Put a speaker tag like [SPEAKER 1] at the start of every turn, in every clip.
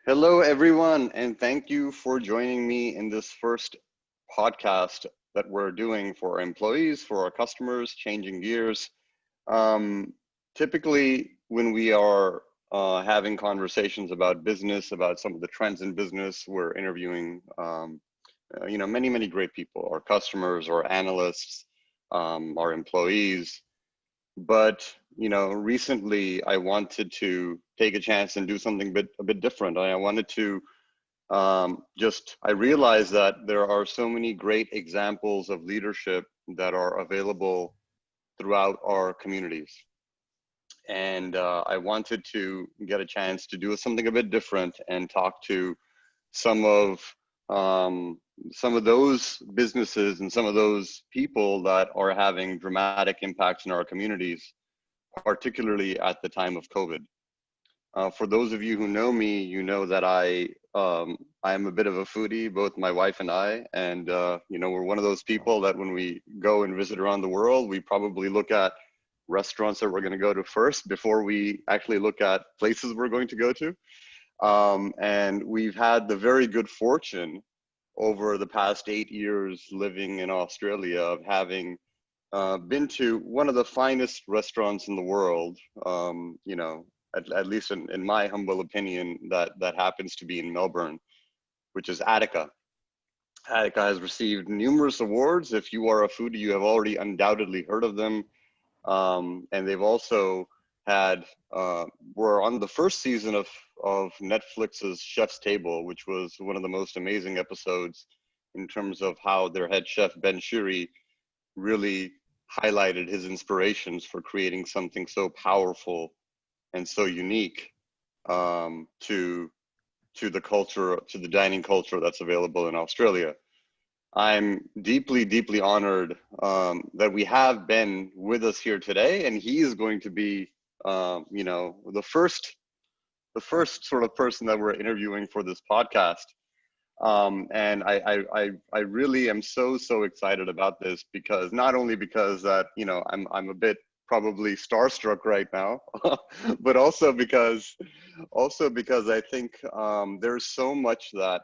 [SPEAKER 1] Hello, everyone, and thank you for joining me in this first podcast that we're doing for our employees, for our customers, changing gears. Um, Typically, when we are having conversations about business, about some of the trends in business, we're interviewing, many great people, our customers, our analysts, our employees. But recently I wanted to take a chance and do something a bit different. I wanted to I realized that there are so many great examples of leadership that are available throughout our communities. And I wanted to get a chance to do something a bit different and talk to some of those businesses and some of those people that are having dramatic impacts in our communities, particularly at the time of COVID. For those of you who know me, you know that I am a bit of a foodie, both my wife and I, and we're one of those people that when we go and visit around the world, we probably look at restaurants that we're going to go to first before we actually look at places we're going to go to. And we've had the very good fortune over the past 8 years living in Australia of having been to one of the finest restaurants in the world, at least in my humble opinion, that happens to be in Melbourne, which is Attica. Attica has received numerous awards. If you are a foodie, you have already undoubtedly heard of them. And they've also were on the first season of Netflix's Chef's Table, which was one of the most amazing episodes in terms of how their head chef, Ben Shrewry, really highlighted his inspirations for creating something so powerful and so unique to the culture, to the dining culture that's available in Australia. I'm deeply, deeply honored that we have Ben with us here today, and he is going to be, the first sort of person that we're interviewing for this podcast. And I really am so excited about this, because not only because that I'm a bit probably starstruck right now, but also because I think there's so much that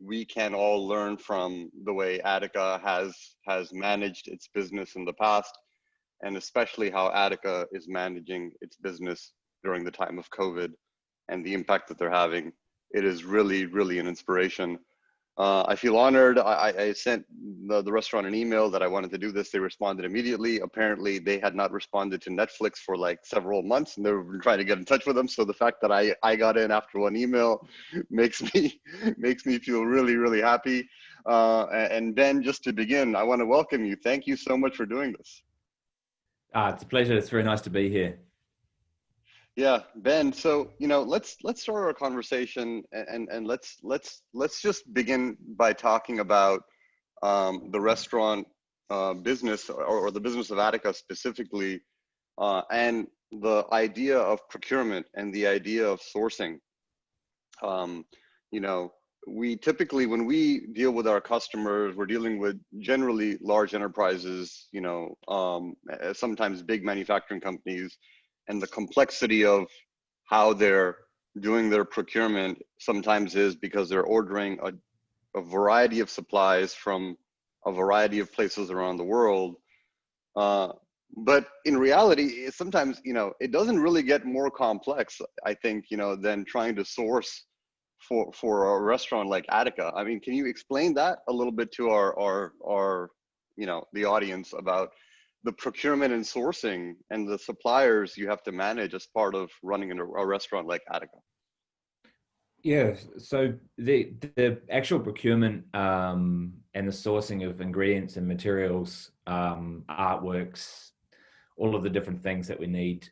[SPEAKER 1] we can all learn from the way Attica has managed its business in the past, and especially how Attica is managing its business during the time of COVID and the impact that they're having. It is really, really an inspiration. I feel honored. I sent the restaurant an email that I wanted to do this. They responded immediately. Apparently, they had not responded to Netflix for like several months, and they were trying to get in touch with them. So the fact that I got in after one email makes me feel really, really happy. And Ben, just to begin, I want to welcome you. Thank you so much for doing this.
[SPEAKER 2] It's a pleasure. It's very nice to be here.
[SPEAKER 1] Yeah, Ben. So let's start our conversation, and let's just begin by talking about the restaurant business, or the business of Attica specifically, and the idea of procurement and the idea of sourcing. We typically, when we deal with our customers, we're dealing with generally large enterprises, sometimes big manufacturing companies, and the complexity of how they're doing their procurement sometimes is because they're ordering a variety of supplies from a variety of places around the world. But in reality, sometimes, it doesn't really get more complex, I think, than trying to source for a restaurant like Attica. I mean, can you explain that a little bit to our the audience about the procurement and sourcing and the suppliers you have to manage as part of running a restaurant like Attica?
[SPEAKER 2] Yeah, so the actual procurement and the sourcing of ingredients and materials, artworks, all of the different things that we need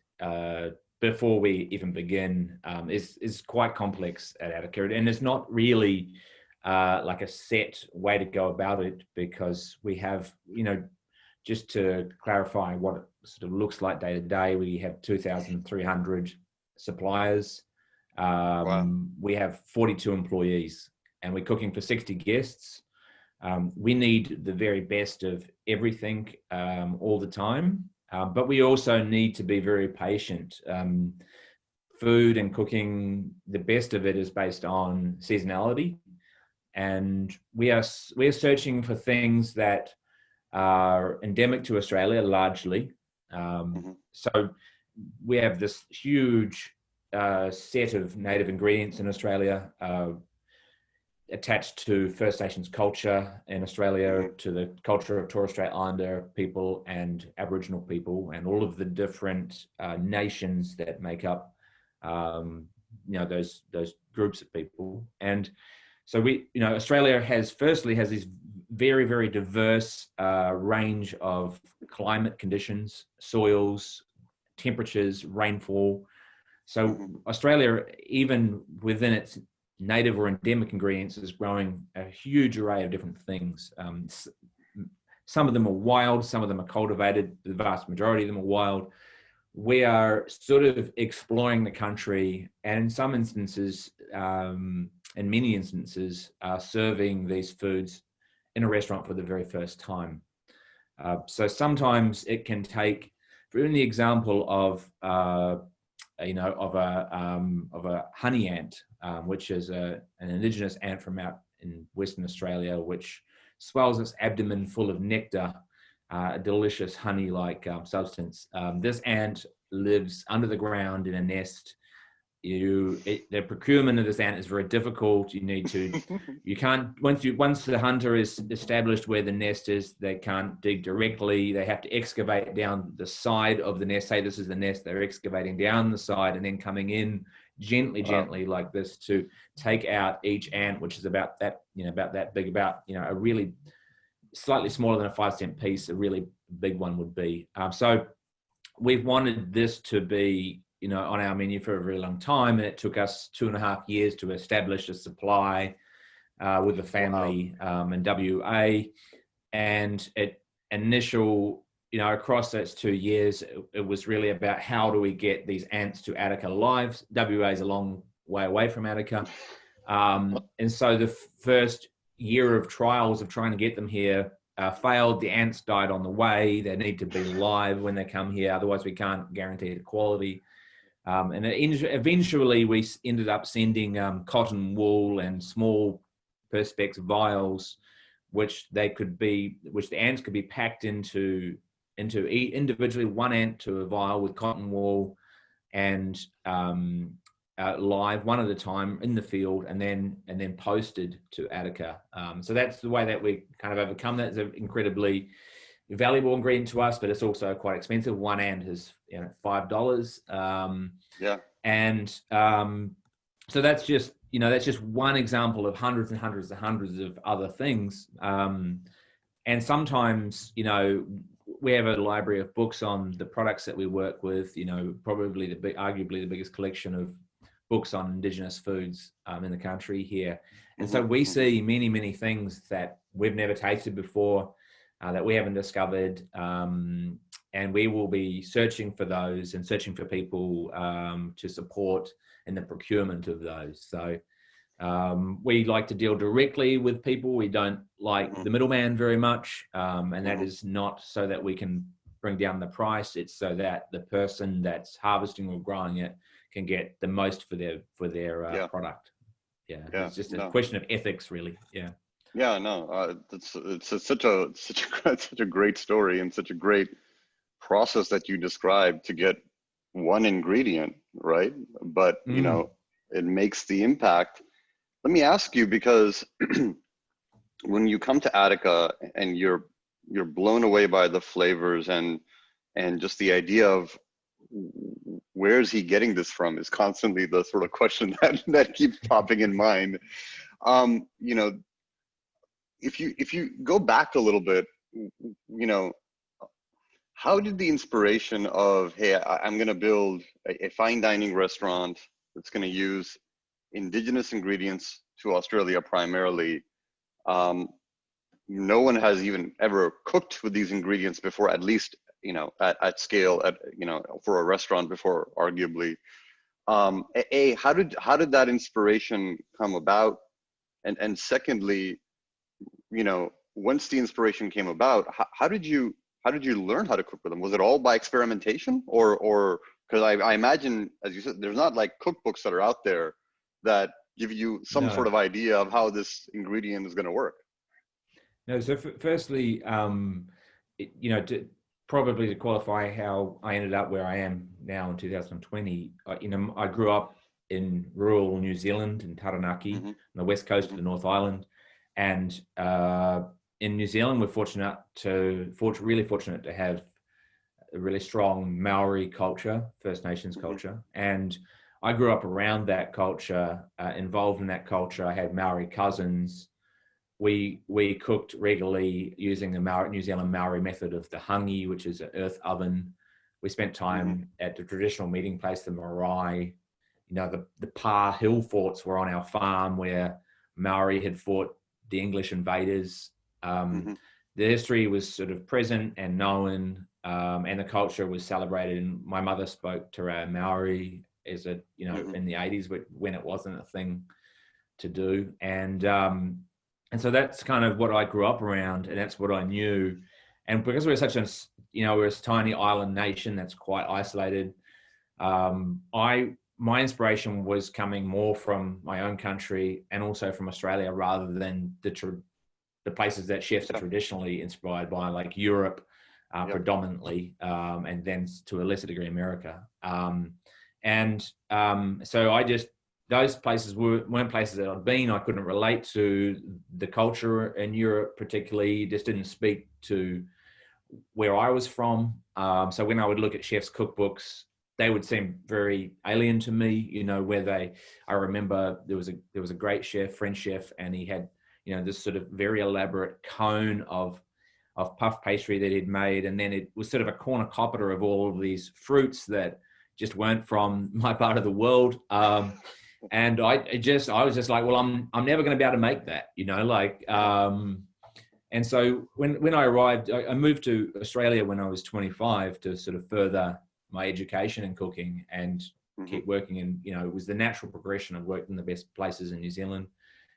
[SPEAKER 2] before we even begin is quite complex at Attica, and it's not really like a set way to go about it, because we have, just to clarify what it sort of looks like day to day, we have 2,300 suppliers.
[SPEAKER 1] Wow.
[SPEAKER 2] We have 42 employees, and we're cooking for 60 guests. We need the very best of everything all the time, but we also need to be very patient. food and cooking, the best of it is based on seasonality, and we're searching for things that are endemic to Australia largely. So we have this huge set of native ingredients in Australia, attached to First Nations culture in Australia, to the culture of Torres Strait Islander people and Aboriginal people, and all of the different nations that make up, those groups of people. And so Australia has this very, very diverse range of climate conditions, soils, temperatures, rainfall. So Australia, even within its native or endemic ingredients, is growing a huge array of different things. Some of them are wild, some of them are cultivated, the vast majority of them are wild. We are sort of exploring the country, and in some instances, in many instances, serving these foods in a restaurant for the very first time. So sometimes it can take, for the example of a honey ant, which is an indigenous ant from out in Western Australia, which swells its abdomen full of nectar, a delicious honey-like substance. This ant lives under the ground in a nest. The procurement of this ant is very difficult. Once the hunter is established where the nest is, they can't dig directly. They have to excavate down the side of the nest. Say this is the nest, they're excavating down the side and then coming in gently like this to take out each ant, which is about that big, a really slightly smaller than a 5-cent piece. A really big one would be. So we've wanted this to be on our menu for a very long time, and it took us 2.5 years to establish a supply with the family in WA. And across those 2 years, it was really about how do we get these ants to Attica live. WA is a long way away from Attica. And so the first year of trials of trying to get them here failed. The ants died on the way. They need to be live when they come here, otherwise we can't guarantee the quality. And eventually we ended up sending cotton wool and small perspex vials, which the ants could be packed into individually, one ant to a vial with cotton wool, and live one at a time in the field, and then posted to Attica. So that's the way that we kind of overcome that. It's an incredibly valuable ingredient to us, but it's also quite expensive. One ant is $5. And so that's just one example of hundreds and hundreds and hundreds of other things. And sometimes we have a library of books on the products that we work with. Probably arguably the biggest collection of books on Indigenous foods in the country here. And so we see many, many things that we've never tasted before, that we haven't discovered, and we will be searching for those and searching for people to support in the procurement of those. So we like to deal directly with people. We don't like the middleman very much, and that is not so that we can bring down the price. It's so that the person that's harvesting or growing it can get the most for their product. It's just a question of ethics, really. It's
[SPEAKER 1] such a great story, and such a great process that you described to get one ingredient right, but it makes the impact. Let me ask you, because when you come to Attica and you're blown away by the flavors and just the idea of where is he getting this from is constantly the sort of question that keeps popping in mind. If you go back a little bit, how did the inspiration of, hey, I'm going to build a fine dining restaurant that's going to use Indigenous ingredients to Australia primarily. No one has even ever cooked with these ingredients before, at least, at scale, for a restaurant before, arguably. How did that inspiration come about? And secondly, once the inspiration came about, how did you learn how to cook with them? Was it all by experimentation, or Because I imagine, as you said, there's not like cookbooks that are out there that give you some
[SPEAKER 2] No.
[SPEAKER 1] sort of idea of how this ingredient is going to work.
[SPEAKER 2] No, so firstly, probably to qualify how I ended up where I am now in 2020, I grew up in rural New Zealand in Taranaki,
[SPEAKER 1] Mm-hmm.
[SPEAKER 2] on the west coast of the North Island, and in New Zealand, we're really fortunate to have a really strong Maori culture, First Nations
[SPEAKER 1] Mm-hmm.
[SPEAKER 2] culture, and I grew up around that culture, involved in that culture. I had Maori cousins. We cooked regularly using the New Zealand Maori method of the hangi, which is an earth oven. We spent time at the traditional meeting place, the marae. The Pa hill forts were on our farm where Maori had fought the English invaders. The history was sort of present and known, and the culture was celebrated. And my mother spoke to our Maori in the 80s, when it wasn't a thing to do. And so that's kind of what I grew up around, and that's what I knew. And because we're such we're a tiny island nation that's quite isolated, my inspiration was coming more from my own country and also from Australia, rather than the places that chefs are traditionally inspired by, like Europe, predominantly, and then to a lesser degree America. So those places weren't places that I'd been. I couldn't relate to the culture in Europe particularly. Just didn't speak to where I was from. So when I would look at chefs' cookbooks, they would seem very alien to me. I remember there was a great chef, French chef, and he had this sort of very elaborate cone of puff pastry that he'd made, and then it was sort of a cornucopia of all of these fruits that just weren't from my part of the world. And I was just like, well, I'm never going to be able to make that, and so when I arrived, I moved to Australia when I was 25 to sort of further my education in cooking and keep working in, it was the natural progression. I've worked in the best places in New Zealand,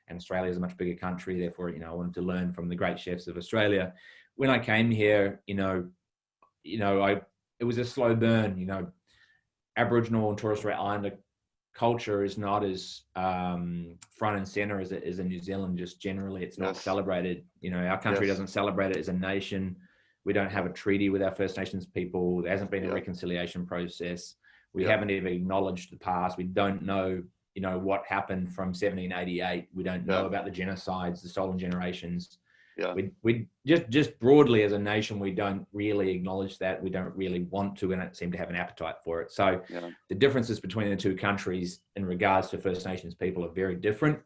[SPEAKER 2] and Australia is a much bigger country. Therefore, I wanted to learn from the great chefs of Australia. When I came here, it was a slow burn. Aboriginal and Torres Strait Islander culture is not as front and center as it is in New Zealand. Just generally, it's not celebrated. Our country doesn't celebrate it as a nation. We don't have a treaty with our First Nations people. There hasn't been a reconciliation process. We haven't even acknowledged the past. We don't know, what happened from 1788. We don't know about the genocides, the stolen generations. We just broadly as a nation, we don't really acknowledge that. We don't really want to, and don't seem to have an appetite for it. So the differences between the two countries in regards to First Nations people are very different.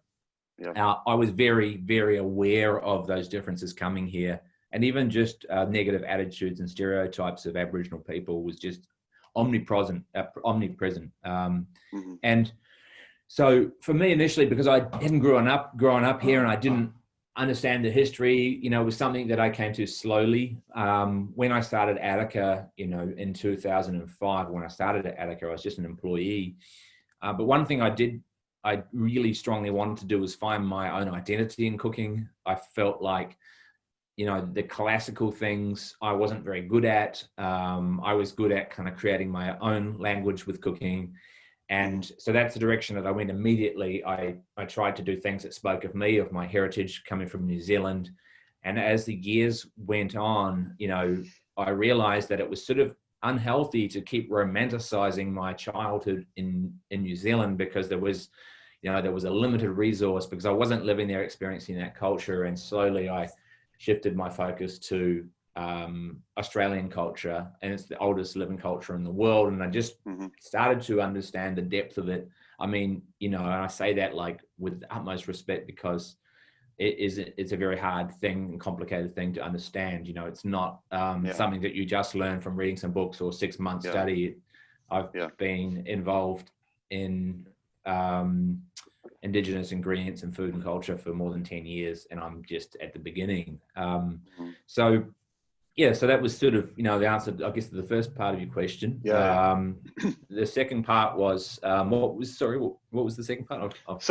[SPEAKER 2] I was very, very aware of those differences coming here, and even just negative attitudes and stereotypes of Aboriginal people was just omnipresent. And so for me initially, because I hadn't grown up here and I didn't understand the history, it was something that I came to slowly. When I started Attica, in 2005, when I started at Attica, I was just an employee. But one thing I really strongly wanted to do was find my own identity in cooking. I felt like, the classical things I wasn't very good at. I was good at kind of creating my own language with cooking. And so that's the direction that I went immediately. I tried to do things that spoke of me, of my heritage coming from New Zealand. And as the years went on, I realized that it was sort of unhealthy to keep romanticizing my childhood in New Zealand, because there was a limited resource, because I wasn't living there, experiencing that culture. And slowly I shifted my focus to Australian culture, and it's the oldest living culture in the world. And I just started to understand the depth of it. I mean, and I say that like with the utmost respect, because it's a very hard thing and complicated thing to understand. It's not something that you just learn from reading some books or 6 months study. I've been involved in Indigenous ingredients and food and culture for more than 10 years, and I'm just at the beginning. So that was sort of, the answer, I guess, to the first part of your question. The second part was, what was the second part?
[SPEAKER 1] It's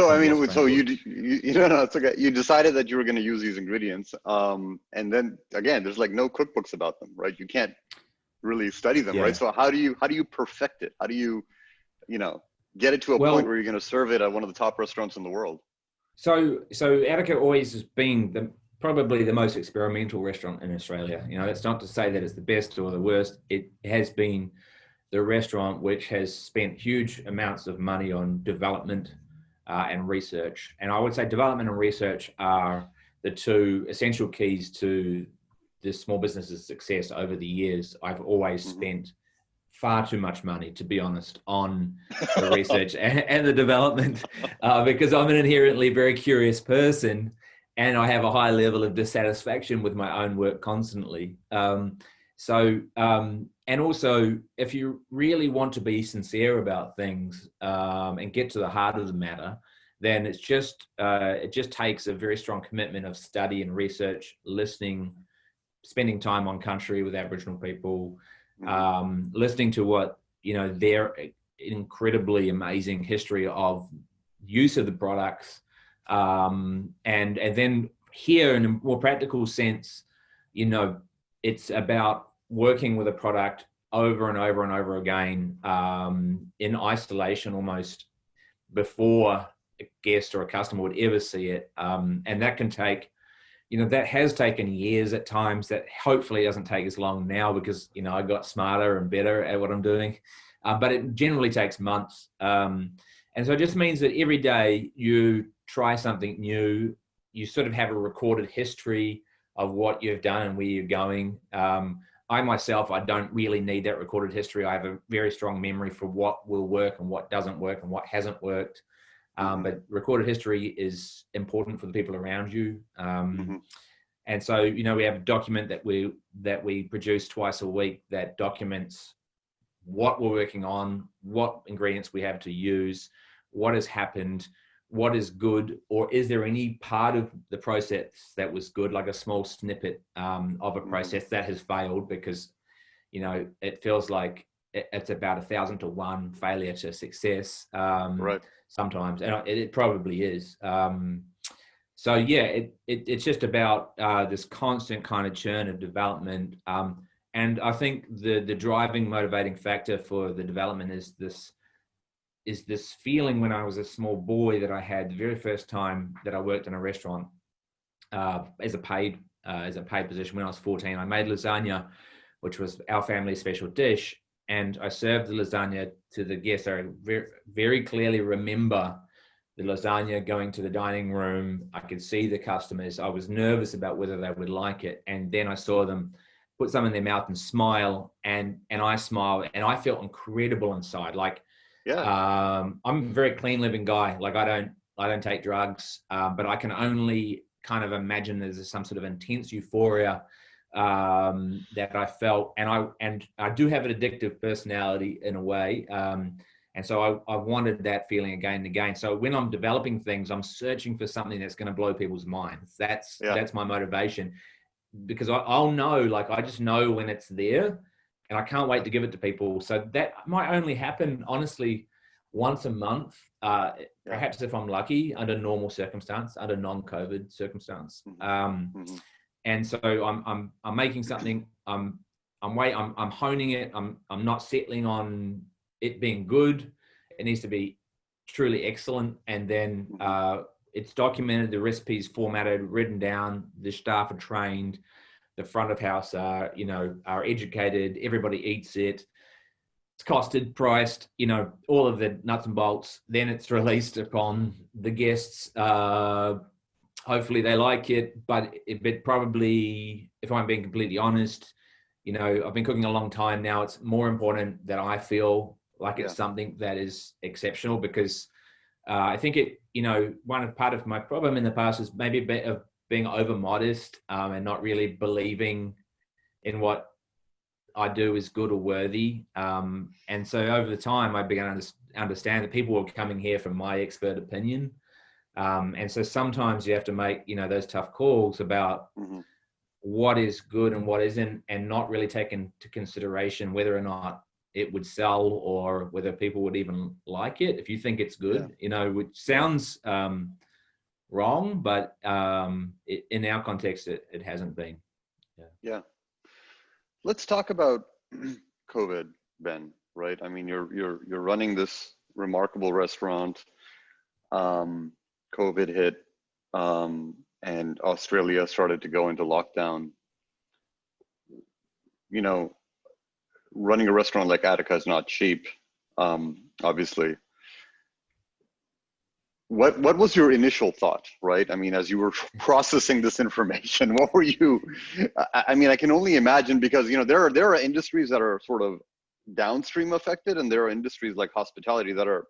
[SPEAKER 1] okay. You decided that you were going to use these ingredients. And then again, there's like no cookbooks about them, right? You can't really study them,
[SPEAKER 2] Yeah.
[SPEAKER 1] right? So how do you perfect it? How do you, get it to a point
[SPEAKER 2] Well,
[SPEAKER 1] where you're going to serve it at one of the top restaurants in the world?
[SPEAKER 2] so Attica always has been probably the most experimental restaurant in Australia. That's not to say that it's the best or the worst. It has been the restaurant which has spent huge amounts of money on development and research. And I would say development and research are the two essential keys to this small business's success over the years. I've always spent far too much money, to be honest, on the research and the development because I'm an inherently very curious person and I have a high level of dissatisfaction with my own work constantly. And also, if you really want to be sincere about things and get to the heart of the matter, then it just takes a very strong commitment of study and research, listening, spending time on country with Aboriginal people, listening to what their incredibly amazing history of use of the products, and then here in a more practical sense, it's about working with a product over and over and over again in isolation almost before a guest or a customer would ever see it, and that can take that has taken years at times. That hopefully doesn't take as long now because, I got smarter and better at what I'm doing. But it generally takes months. And so it just means that every day you try something new, you sort of have a recorded history of what you've done and where you're going. I myself, I don't really need that recorded history. I have a very strong memory for what will work and what doesn't work and what hasn't worked. But recorded history is important for the people around you. And so, we have a document that we produce twice a week that documents what we're working on, what ingredients we have to use, what has happened, what is good, or is there any part of the process that was good, like a small snippet of a process that has failed because, it feels like it's about 1,000 to 1 failure to success. Right. Sometimes, and it probably is. So yeah, it's just about this constant kind of churn of development. And I think the driving motivating factor for the development is this feeling when I was a small boy that I had the very first time that I worked in a restaurant as a paid position when I was 14. I made lasagna, which was our family's special dish. And I served the lasagna to the guests. I very, very clearly remember the lasagna going to the dining room. I could see the customers. I was nervous about whether they would like it. And then I saw them put some in their mouth and smile. And I smiled and I felt incredible inside. Like, I'm a very clean living guy. Like I don't take drugs, but I can only kind of imagine there's some sort of intense euphoria that I felt, and I do have an addictive personality in a way, and so I wanted that feeling again and again. So when I'm developing things, I'm searching for something that's going to blow people's minds. That's my motivation, because I'll know, like I just know when it's there, and I can't wait to give it to people. So that might only happen honestly once a month, perhaps if I'm lucky, under normal circumstance, under non-COVID circumstance. And so I'm making something. I'm honing it. I'm not settling on it being good. It needs to be truly excellent. And then it's documented. The recipe's formatted, written down. The staff are trained. The front of house are educated. Everybody eats it. It's costed, priced. All of the nuts and bolts. Then it's released upon the guests. Hopefully they like it, but probably, if I'm being completely honest, I've been cooking a long time now. It's more important that I feel like it's something that is exceptional, because I think part of my problem in the past is maybe a bit of being over modest and not really believing in what I do is good or worthy. And so over the time, I began to understand that people were coming here from my expert opinion. And so sometimes you have to make, those tough calls about what is good and what isn't, and not really take into consideration whether or not it would sell or whether people would even like it. If you think it's good, which sounds wrong, but in our context, it hasn't been.
[SPEAKER 1] Yeah. Let's talk about COVID, Ben, right? I mean, you're running this remarkable restaurant. COVID hit, and Australia started to go into lockdown. You know, running a restaurant like Attica is not cheap, obviously. What was your initial thought, right? I mean, as you were processing this information, what were you? I mean, I can only imagine, because there are industries that are sort of downstream affected, and there are industries like hospitality that are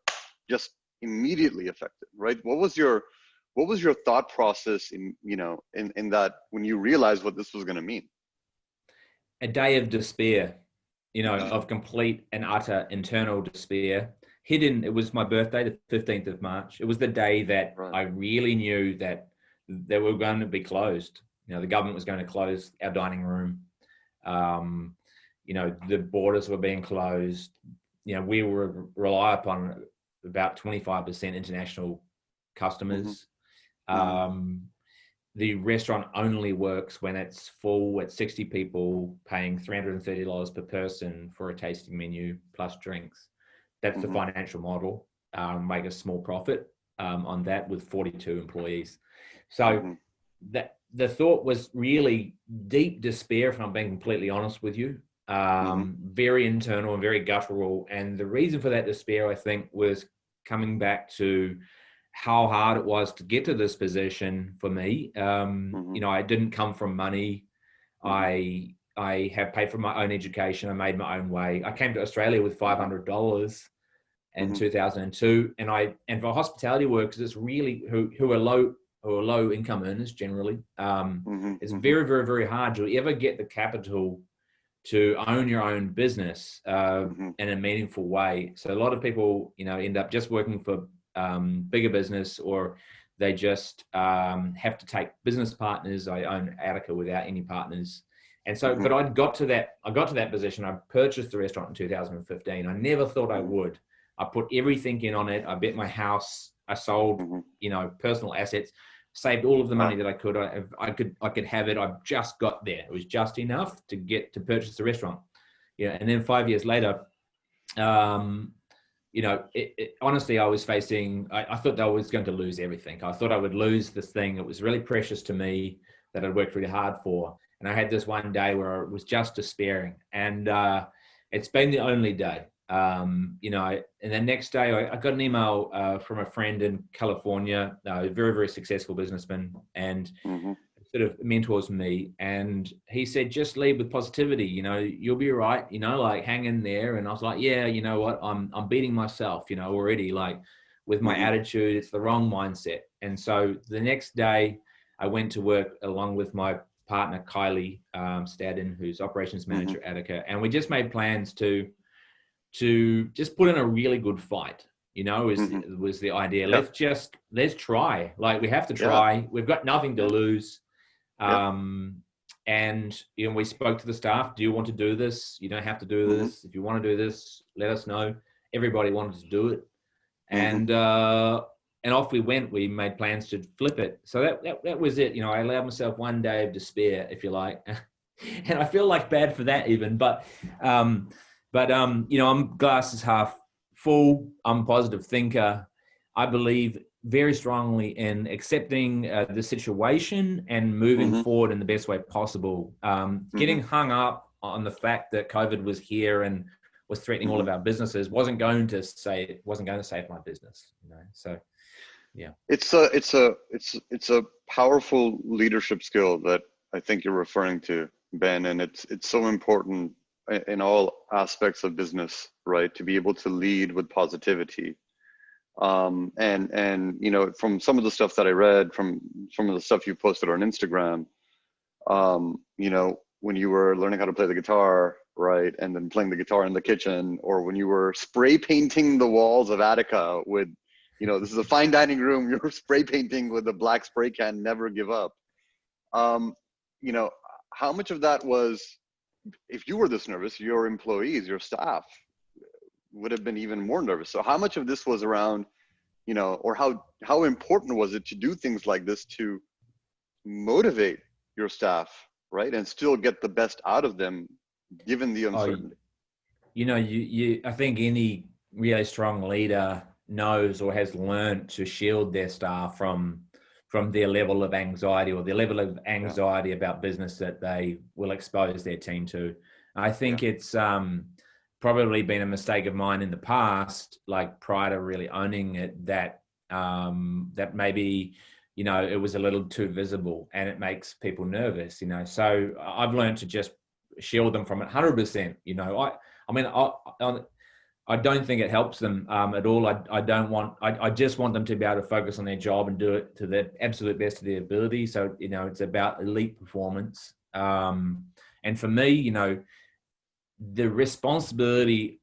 [SPEAKER 1] just immediately affected, right? What was your thought process in that, when you realized what this was going to mean?
[SPEAKER 2] A day of despair, of complete and utter internal despair. It was my birthday, the 15th of March. It was the day that
[SPEAKER 1] Right.
[SPEAKER 2] I really knew that they were going to be closed. The government was going to close our dining room. The borders were being closed. We were rely upon about 25% international customers. The restaurant only works when it's full at 60 people, paying $330 per person for a tasting menu plus drinks. That's the financial model. Make a small profit on that with 42 employees. So that the thought was really deep despair, if I'm being completely honest with you. Very internal and very guttural. And the reason for that despair, I think, was coming back to how hard it was to get to this position for me. I didn't come from money. I have paid for my own education. I made my own way. I came to Australia with $500 in 2002, and for hospitality workers, it's really who are low income earners generally. It's very, very, very hard to ever get the capital to own your own business in a meaningful way. So a lot of people, end up just working for bigger business, or they just have to take business partners. I own Attica without any partners. And so, but I got to that position. I purchased the restaurant in 2015. I never thought I would. I put everything in on it. I bet my house. I sold, personal assets, saved all of the money that I could. I could have it. I just got there. It was just enough to purchase the restaurant. And then 5 years later, honestly, I was facing, I thought that I was going to lose everything. I thought I would lose this thing that was really precious to me, that I'd worked really hard for. And I had this one day where it was just despairing. And it's been the only day. And the next day I got an email from a friend in California, a very, very successful businessman, and sort of mentors me. And he said, just lead with positivity, you'll be right, like hang in there. And I was like, yeah, you know what, I'm beating myself, already, like with my attitude. It's the wrong mindset. And so the next day I went to work along with my partner, Kylie Stadden, who's operations manager at Attica. And we just made plans to just put in a really good fight, was the idea. Yeah. Let's try. Like, we have to try. Yeah. We've got nothing to lose. And, we spoke to the staff. Do you want to do this? You don't have to do this. If you want to do this, let us know. Everybody wanted to do it. And off we went. We made plans to flip it. So that was it. I allowed myself one day of despair, if you like. And I feel like bad for that even, but I'm glass is half full. I'm a positive thinker. I believe very strongly in accepting the situation and moving forward in the best way possible. Getting hung up on the fact that COVID was here and was threatening all of our businesses wasn't going to save my business. So yeah, it's
[SPEAKER 1] a powerful leadership skill that I think you're referring to, Ben, and it's so important in all aspects of business, right? To be able to lead with positivity. And from some of the stuff that I read, from some of the stuff you posted on Instagram, when you were learning how to play the guitar, right? And then playing the guitar in the kitchen, or when you were spray painting the walls of Attica with, this is a fine dining room, you're spray painting with a black spray can, never give up. How much of that was, if you were this nervous, your employees, your staff would have been even more nervous. So how much of this was around, or how important was it to do things like this to motivate your staff, right? And still get the best out of them, given the
[SPEAKER 2] Oh,
[SPEAKER 1] uncertainty?
[SPEAKER 2] I think any really strong leader knows or has learned to shield their staff from their level of anxiety or their level of
[SPEAKER 1] Yeah,
[SPEAKER 2] anxiety about business that they will expose their team to. I
[SPEAKER 1] yeah,
[SPEAKER 2] think it's probably been a mistake of mine in the past, like prior to really owning it, that that maybe it was a little too visible and it makes people nervous. So I've learned to just shield them from it 100%. I mean, I don't think it helps them at all. I just want them to be able to focus on their job and do it to the absolute best of their ability. So, it's about elite performance. And for me, the responsibility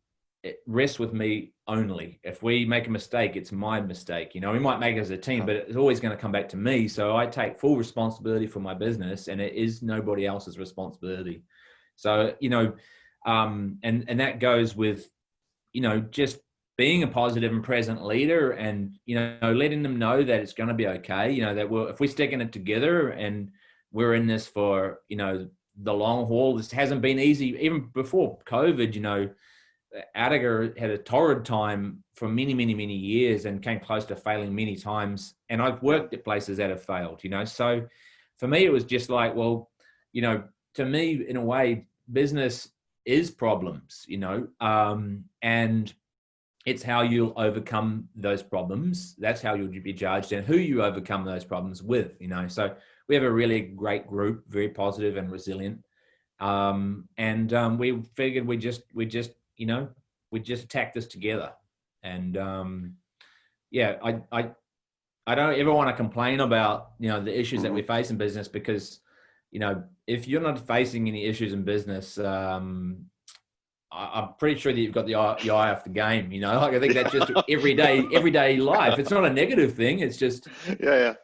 [SPEAKER 2] rests with me only. If we make a mistake, it's my mistake. We might make it as a team, but it's always going to come back to me. So I take full responsibility for my business, and it is nobody else's responsibility. So, and that goes with, just being a positive and present leader, and, letting them know that it's going to be okay. That if we're sticking it together and we're in this for, the long haul. This hasn't been easy. Even before COVID, Attica had a torrid time for many, many, many years and came close to failing many times. And I've worked at places that have failed, So for me, it was just like, well, to me, in a way, business is problems, and it's how you'll overcome those problems. That's how you'll be judged, and who you overcome those problems with, So we have a really great group, very positive and resilient. And we figured we just attack this together. And I don't ever want to complain about, the issues that we face in business, because, if you're not facing any issues in business, I'm pretty sure that you've got the eye off the game. Like, I think that's just everyday life. It's not a negative thing. It's just, yeah.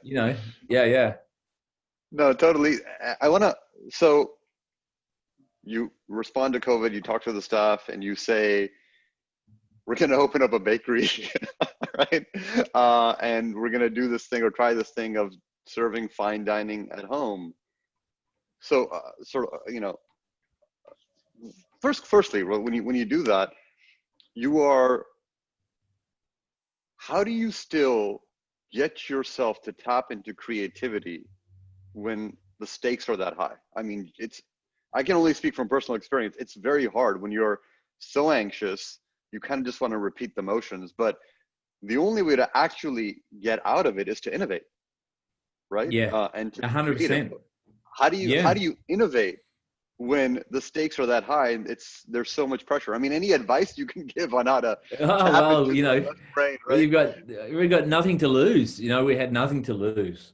[SPEAKER 1] No, totally. I want to, so you respond to COVID, you talk to the staff, and you say, we're going to open up a bakery, right? And we're going to do this thing or try this thing of serving fine dining at home. So, firstly, when you do that, how do you still get yourself to tap into creativity when the stakes are that high? I mean, I can only speak from personal experience. It's very hard when you're so anxious, you kind of just want to repeat the motions, but the only way to actually get out of it is to innovate, right?
[SPEAKER 2] Yeah,
[SPEAKER 1] And to be
[SPEAKER 2] 100%.
[SPEAKER 1] creative. How do you innovate when the stakes are that high and there's so much pressure? I mean, any advice you can give on how to tap into the brain, right?
[SPEAKER 2] we've got nothing to lose. We had nothing to lose.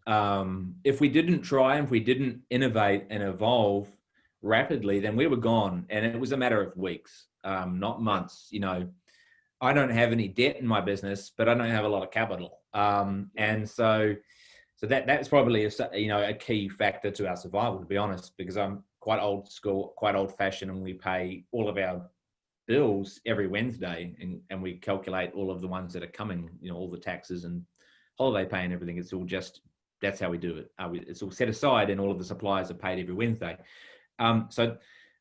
[SPEAKER 2] If we didn't try, if we didn't innovate and evolve rapidly, then we were gone. And it was a matter of weeks, not months. I don't have any debt in my business, but I don't have a lot of capital. And so that's probably a key factor to our survival, to be honest, because I'm quite old school, quite old fashioned, and we pay all of our bills every Wednesday, and we calculate all of the ones that are coming, all the taxes and holiday pay and everything. It's all just, that's how we do it. It's all set aside, and all of the suppliers are paid every Wednesday. So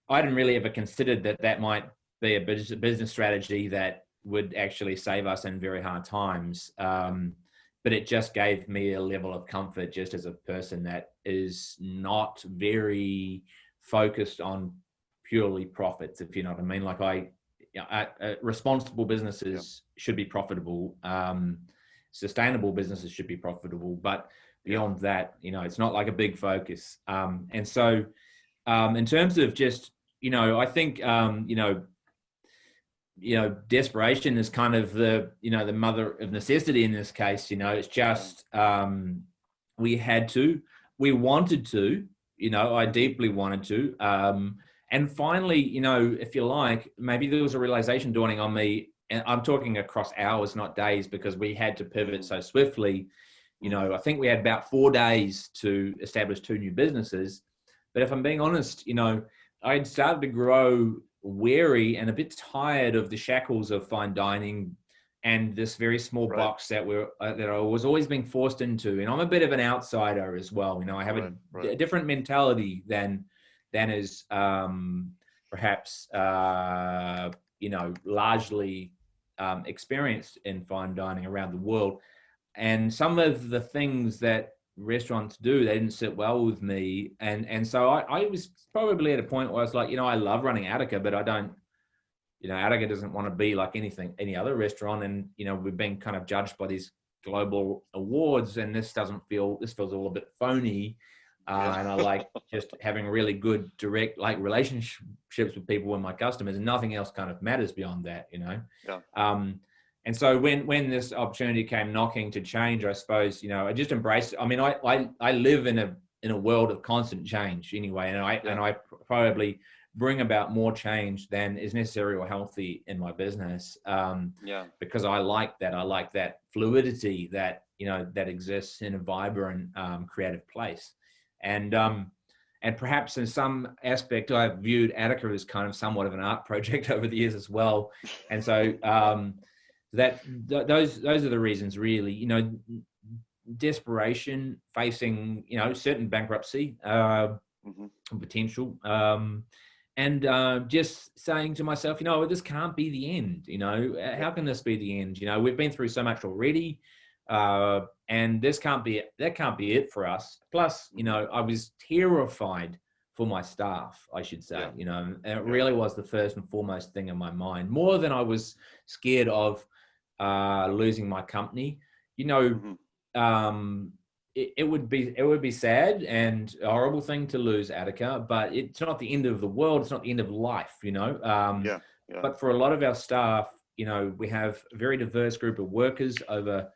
[SPEAKER 2] I didn't really ever consider that might be a business strategy that would actually save us in very hard times. But it just gave me a level of comfort just as a person that is not very focused on purely profits, if you know what I mean. Like responsible businesses should be profitable. Sustainable businesses should be profitable. But beyond that, it's not like a big focus. And so in terms of just, I think, desperation is kind of the mother of necessity in this case. It's just, we wanted to, I deeply wanted to. And finally, if you like, maybe there was a realization dawning on me, and I'm talking across hours, not days, because we had to pivot so swiftly. I think we had about 4 days to establish 2 new businesses. But if I'm being honest, I'd started to grow weary and a bit tired of the shackles of fine dining and this very small box that I was always being forced into. And I'm a bit of an outsider as well. I have a different mentality than is perhaps, largely experienced in fine dining around the world. And some of the things that restaurants do, they didn't sit well with me. And so I was probably at a point where I was like, I love running Attica, but I don't, Attica doesn't want to be like any other restaurant. And, we've been kind of judged by these global awards, and this feels a little bit phony. And I like just having really good direct relationships with people and my customers, and nothing else kind of matters beyond that, And so when this opportunity came knocking to change, I suppose, I just embraced it. I mean, I live in a world of constant change anyway, and I probably bring about more change than is necessary or healthy in my business. Because I like that fluidity that, that exists in a vibrant, creative place. And perhaps in some aspect, I've viewed Attica as kind of somewhat of an art project over the years as well. And so those are the reasons, really. Desperation, facing certain bankruptcy potential, and just saying to myself, this can't be the end. How can this be the end? We've been through so much already. And that can't be it for us. Plus, I was terrified for my staff, I should say, and it really was the first and foremost thing in my mind, more than I was scared of losing my company. It would be sad and a horrible thing to lose Attica, but it's not the end of the world. It's not the end of life, But for a lot of our staff, we have a very diverse group of workers. Over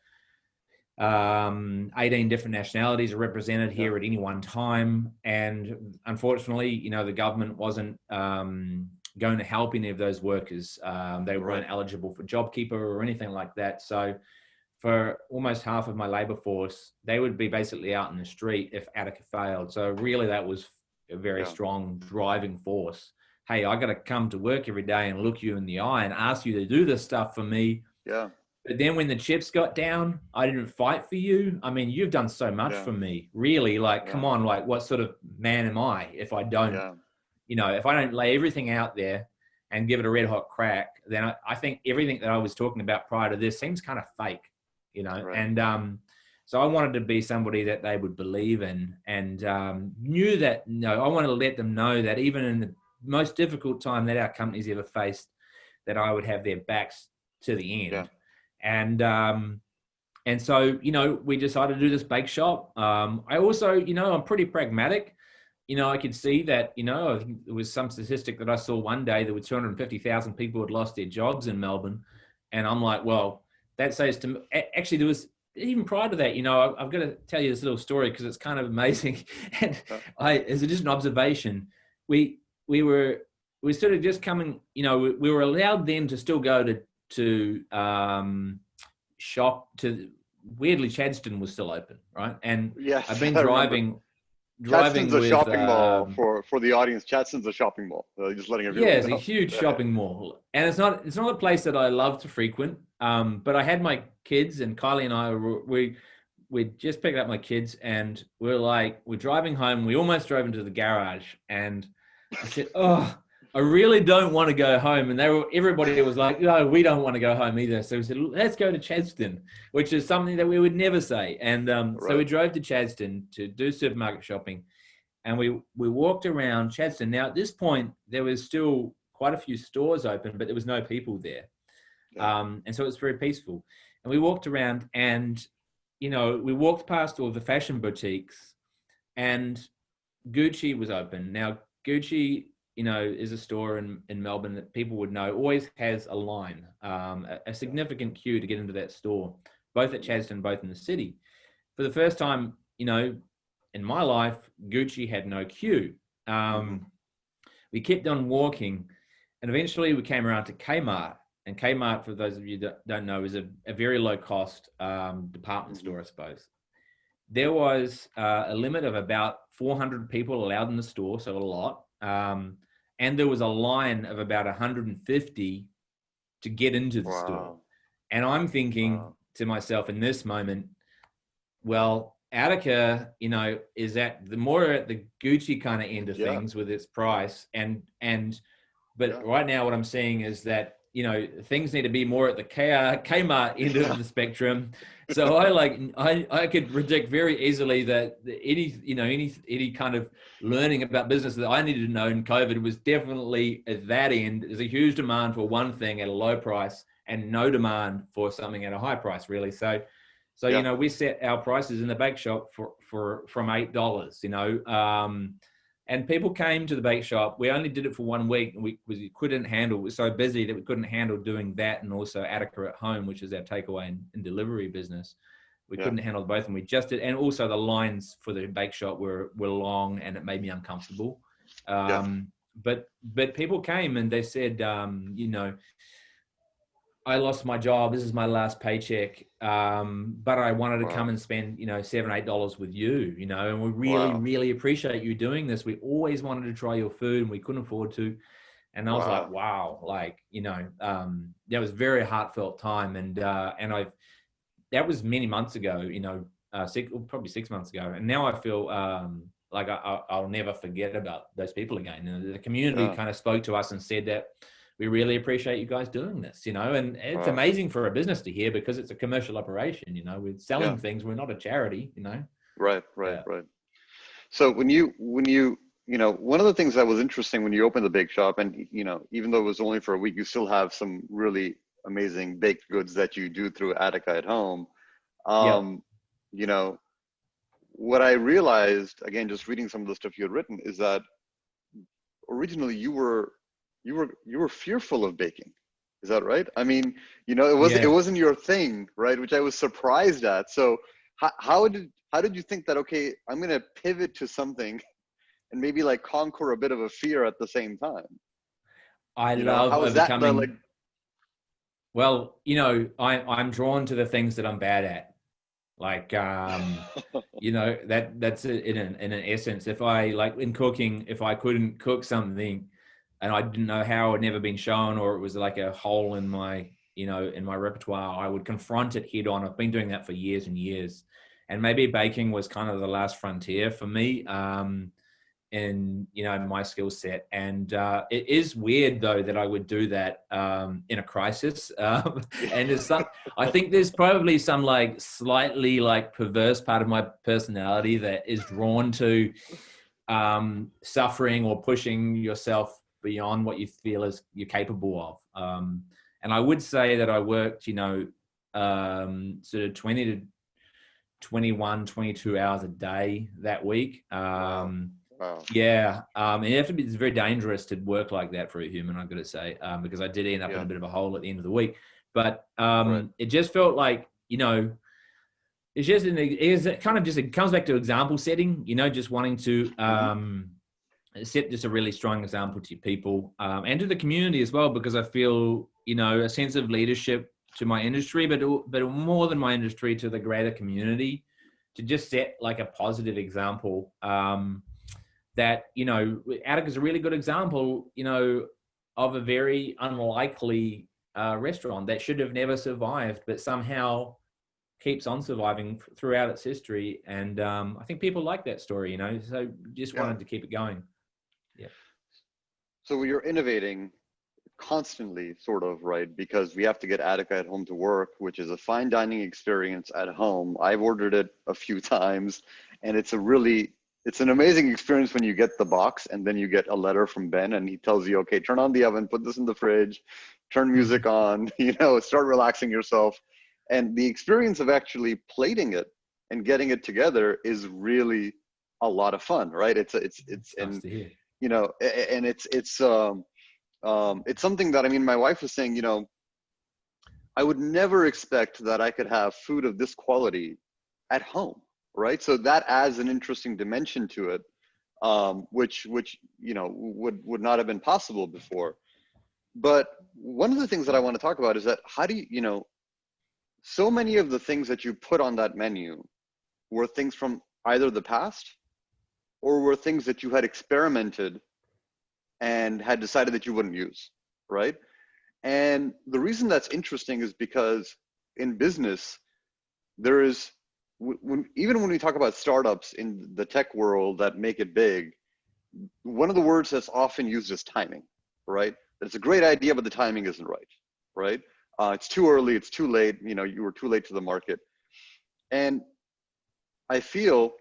[SPEAKER 2] 18 different nationalities are represented here at any one time. And unfortunately, the government wasn't going to help any of those workers. They weren't eligible for JobKeeper or anything like that. So for almost half of my labor force, they would be basically out in the street if Attica failed. So really that was a very strong driving force. Hey, I got to come to work every day and look you in the eye and ask you to do this stuff for me.
[SPEAKER 1] Yeah.
[SPEAKER 2] But then when the chips got down, I didn't fight for you. I mean, you've done so much for me, really. Come on, what sort of man am I if I don't, if I don't lay everything out there and give it a red hot crack, then I think everything that I was talking about prior to this seems kind of fake, And so I wanted to be somebody that they would believe in, and knew that, I wanted to let them know that even in the most difficult time that our company's ever faced, that I would have their backs to the end.
[SPEAKER 1] Yeah.
[SPEAKER 2] And so, we decided to do this bake shop. I also, I'm pretty pragmatic. I could see that, I think there was some statistic that I saw one day, there were 250,000 people who had lost their jobs in Melbourne. And I'm like, well, that says to me, actually there was, even prior to that, I've got to tell you this little story because it's kind of amazing. And as just an observation, we were sort of just coming, we were allowed then to still go to shop to, weirdly, Chadstone was still open, right? And I've been driving
[SPEAKER 1] Chadstone's
[SPEAKER 2] with,
[SPEAKER 1] a shopping mall for the audience. Chadstone's a shopping mall. Just letting everyone know.
[SPEAKER 2] It's a huge shopping mall, and it's not a place that I love to frequent. But I had my kids, and Kylie and I we just picked up my kids, and we're driving home. We almost drove into the garage, and I said, "Oh, I really don't want to go home." And everybody was like, "No, we don't want to go home either." So we said, "Let's go to Chadstone," which is something that we would never say. And so we drove to Chadstone to do supermarket shopping, and we walked around Chadstone. Now at this point, there was still quite a few stores open, but there was no people there. And so it was very peaceful. And we walked around, and we walked past all the fashion boutiques, and Gucci was open. Now Gucci, is a store in Melbourne that people would know, always has a line, a significant queue to get into that store, both at Chadstone, both in the city. For the first time, in my life, Gucci had no queue. We kept on walking, and eventually we came around to Kmart. And Kmart, for those of you that don't know, is a very low-cost department store, I suppose. There was a limit of about 400 people allowed in the store, so a lot. And there was a line of about 150 to get into the store. And I'm thinking to myself in this moment, well, Attica, is at the more at the Gucci kind of end of things with its price, and But right now what I'm seeing is that, things need to be more at the Kmart end of the spectrum. So I could predict very easily that any kind of learning about business that I needed to know in COVID was definitely at that end. There's a huge demand for one thing at a low price and no demand for something at a high price, really. So we set our prices in the bake shop from $8, and people came to the bake shop. We only did it for 1 week, and we couldn't handle. We were so busy that we couldn't handle doing that, and also Attica at home, which is our takeaway and delivery business. We couldn't handle both, and we just did. And also the lines for the bake shop were long, and it made me uncomfortable. But people came and they said, I lost my job. This is my last paycheck. But I wanted to come and spend, $7, $8 with you, and we really, really appreciate you doing this. We always wanted to try your food and we couldn't afford to. And I was like, wow, that was a very heartfelt time. And that was many months ago, probably 6 months ago. And now I feel like I'll never forget about those people again. And the community kind of spoke to us and said that, we really appreciate you guys doing this, and it's amazing for a business to hear, because it's a commercial operation, we're selling things. We're not a charity,
[SPEAKER 1] Right. So when you, one of the things that was interesting when you opened the bake shop, and, even though it was only for a week, you still have some really amazing baked goods that you do through Attica at home. What I realized, again, just reading some of the stuff you had written, is that originally you were fearful of baking. Is that right? I mean, it wasn't your thing, right? Which I was surprised at. So how did you think that, okay, I'm going to pivot to something and maybe like conquer a bit of a fear at the same time?
[SPEAKER 2] Love overcoming.
[SPEAKER 1] Well,
[SPEAKER 2] I'm drawn to the things that I'm bad at. Like, that's it in an essence. If I in cooking, if I couldn't cook something, and I didn't know how, it had never been shown, or it was like a hole in my, in my repertoire, I would confront it head on. I've been doing that for years and years. And maybe baking was kind of the last frontier for me, in my skill set. And it is weird, though, that I would do that in a crisis. And I think there's probably some slightly perverse part of my personality that is drawn to suffering or pushing yourself beyond what you feel is you're capable of. And I would say that I worked, sort of 20 to 21, 22 hours a day that week. Yeah. And it's very dangerous to work like that for a human, I've got to say, because I did end up in a bit of a hole at the end of the week. But it just felt like, it's just, it comes back to example setting, just wanting to, set just a really strong example to people and to the community as well, because I feel, a sense of leadership to my industry, but more than my industry, to the greater community, to just set a positive example that, Attica is a really good example, of a very unlikely restaurant that should have never survived, but somehow keeps on surviving throughout its history. And I think people like that story, so just wanted to keep it going. Yeah.
[SPEAKER 1] So you're innovating constantly, sort of, right? Because we have to get Attica at home to work, which is a fine dining experience at home. I've ordered it a few times, and it's an amazing experience when you get the box and then you get a letter from Ben and he tells you, okay, turn on the oven, put this in the fridge, turn music on, start relaxing yourself. And the experience of actually plating it and getting it together is really a lot of fun, right? It's
[SPEAKER 2] nice to hear.
[SPEAKER 1] And it's something that, my wife was saying, I would never expect that I could have food of this quality at home, right? So that adds an interesting dimension to it, which would not have been possible before. But one of the things that I want to talk about is that how do you, so many of the things that you put on that menu were things from either the past or were things that you had experimented and had decided that you wouldn't use, right? And the reason that's interesting is because in business, there is, even when we talk about startups in the tech world that make it big, one of the words that's often used is timing, right? That it's a great idea, but the timing isn't right, right? It's too early, it's too late, you know, you were too late to the market. And I feel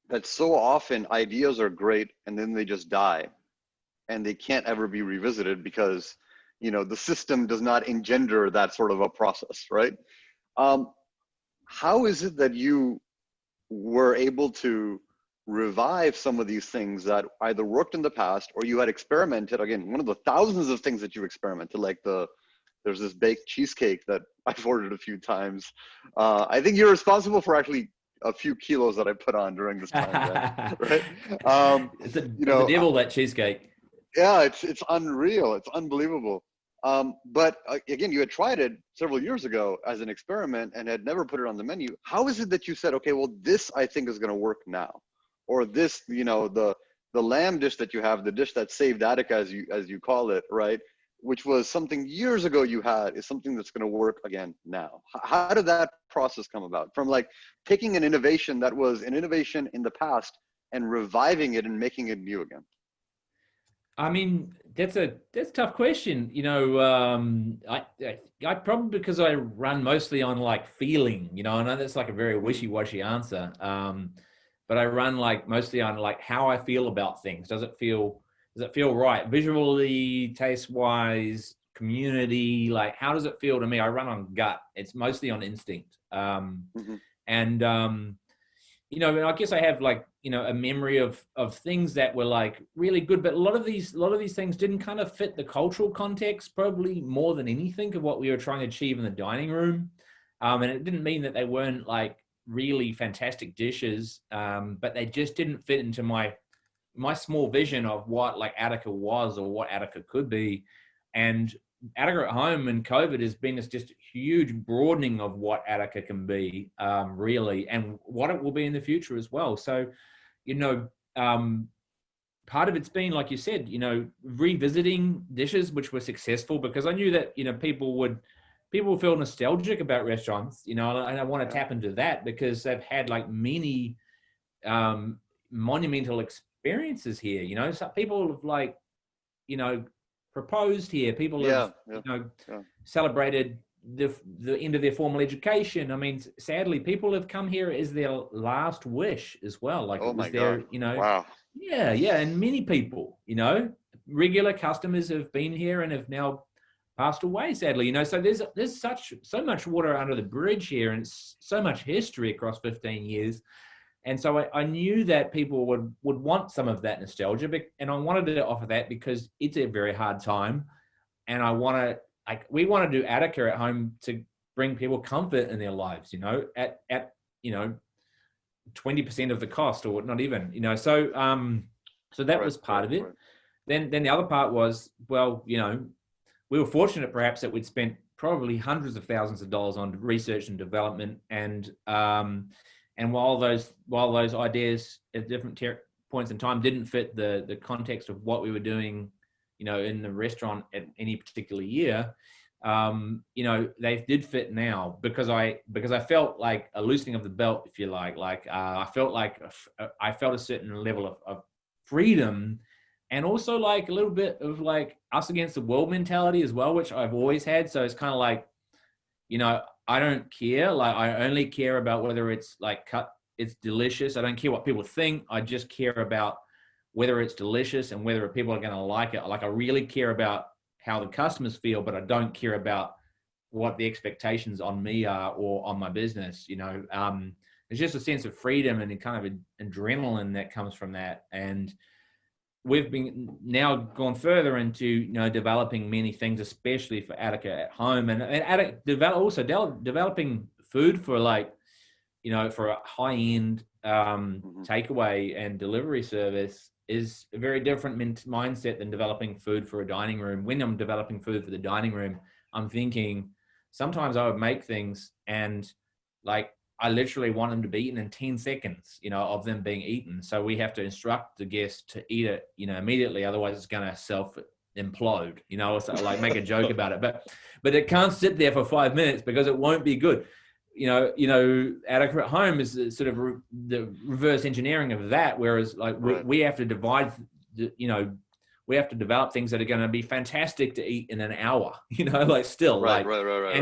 [SPEAKER 1] that so often ideas are great and then they just die and they can't ever be revisited because, you know, the system does not engender that sort of a process, right? How is it that you were able to revive some of these things that either worked in the past or you had experimented? Again, one of the thousands of things that you experimented, like there's this baked cheesecake that I've ordered a few times. I think you're responsible for actually a few kilos that I put on during this time, right?
[SPEAKER 2] It's the devil, that cheesecake.
[SPEAKER 1] Yeah, it's unreal. It's unbelievable. But again, you had tried it several years ago as an experiment and had never put it on the menu. How is it that you said, okay, well, this I think is going to work now, or this, you know, the lamb dish that you have, the dish that saved Attica, as you call it, right? Which was something years ago you had, is something that's going to work again now. How did that process come about? From like taking an innovation that was an innovation in the past and reviving it and making it new again.
[SPEAKER 2] I mean, that's a tough question. You know, I probably, because I run mostly on like feeling, you know, I know that's like a very wishy-washy answer. But I run like mostly on like how I feel about things. Does it feel right? Visually, taste-wise, community, like how does it feel to me? I run on gut. It's mostly on instinct. And you know, I guess I have like, you know, a memory of things that were like really good, but a lot of these things didn't kind of fit the cultural context, probably more than anything of what we were trying to achieve in the dining room. And it didn't mean that they weren't like really fantastic dishes, but they just didn't fit into my small vision of what like Attica was or what Attica could be. And Attica at home and COVID has been this just huge broadening of what Attica can be, really, and what it will be in the future as well. So, you know, part of it's been, like you said, you know, revisiting dishes which were successful, because I knew that, you know, people feel nostalgic about restaurants, you know, and I want to tap into that because they've had like many monumental experiences here. You know, so people have like, you know, proposed here. People have, you know, celebrated the end of their formal education. I mean, sadly, people have come here as their last wish as well. Like,
[SPEAKER 1] oh my God.
[SPEAKER 2] You know,
[SPEAKER 1] wow.
[SPEAKER 2] Yeah, and many people, you know, regular customers have been here and have now passed away, sadly. You know, so there's so much water under the bridge here, and so much history across 15 years. And so I knew that people would want some of that nostalgia, and I wanted to offer that because it's a very hard time, and we want to do Attica at home to bring people comfort in their lives, you know, at you know, 20% of the cost, or not even, you know. So so that was part of it. Then the other part was, well, you know, we were fortunate perhaps that we'd spent probably hundreds of thousands of dollars on research and development, and while those ideas at different points in time didn't fit the context of what we were doing, you know, in the restaurant at any particular year, you know, they did fit now because I felt like a loosening of the belt, if you like. I felt a certain level of freedom, and also like a little bit of like us against the world mentality as well, which I've always had. So it's kind of like, you know, I don't care. Like, I only care about whether it's like it's delicious. I don't care what people think. I just care about whether it's delicious and whether people are going to like it. Like, I really care about how the customers feel, but I don't care about what the expectations on me are or on my business. You know, it's just a sense of freedom and a kind of adrenaline that comes from that. And we've been now gone further into, you know, developing many things, especially for Attica at home, and Attica developing food for, like, you know, for a high-end takeaway and delivery service is a very different mindset than developing food for a dining room. When I'm developing food for the dining room, I'm thinking sometimes I would make things and like I literally want them to be eaten in 10 seconds, you know, of them being eaten. So we have to instruct the guest to eat it, you know, immediately. Otherwise it's going to self-implode, you know, or so, like make a joke about it. But it can't sit there for 5 minutes because it won't be good. You know, Attica at home is sort of the reverse engineering of that. Whereas like we have to divide, you know, we have to develop things that are going to be fantastic to eat in an hour, you know, like still
[SPEAKER 1] Right,
[SPEAKER 2] like,
[SPEAKER 1] right,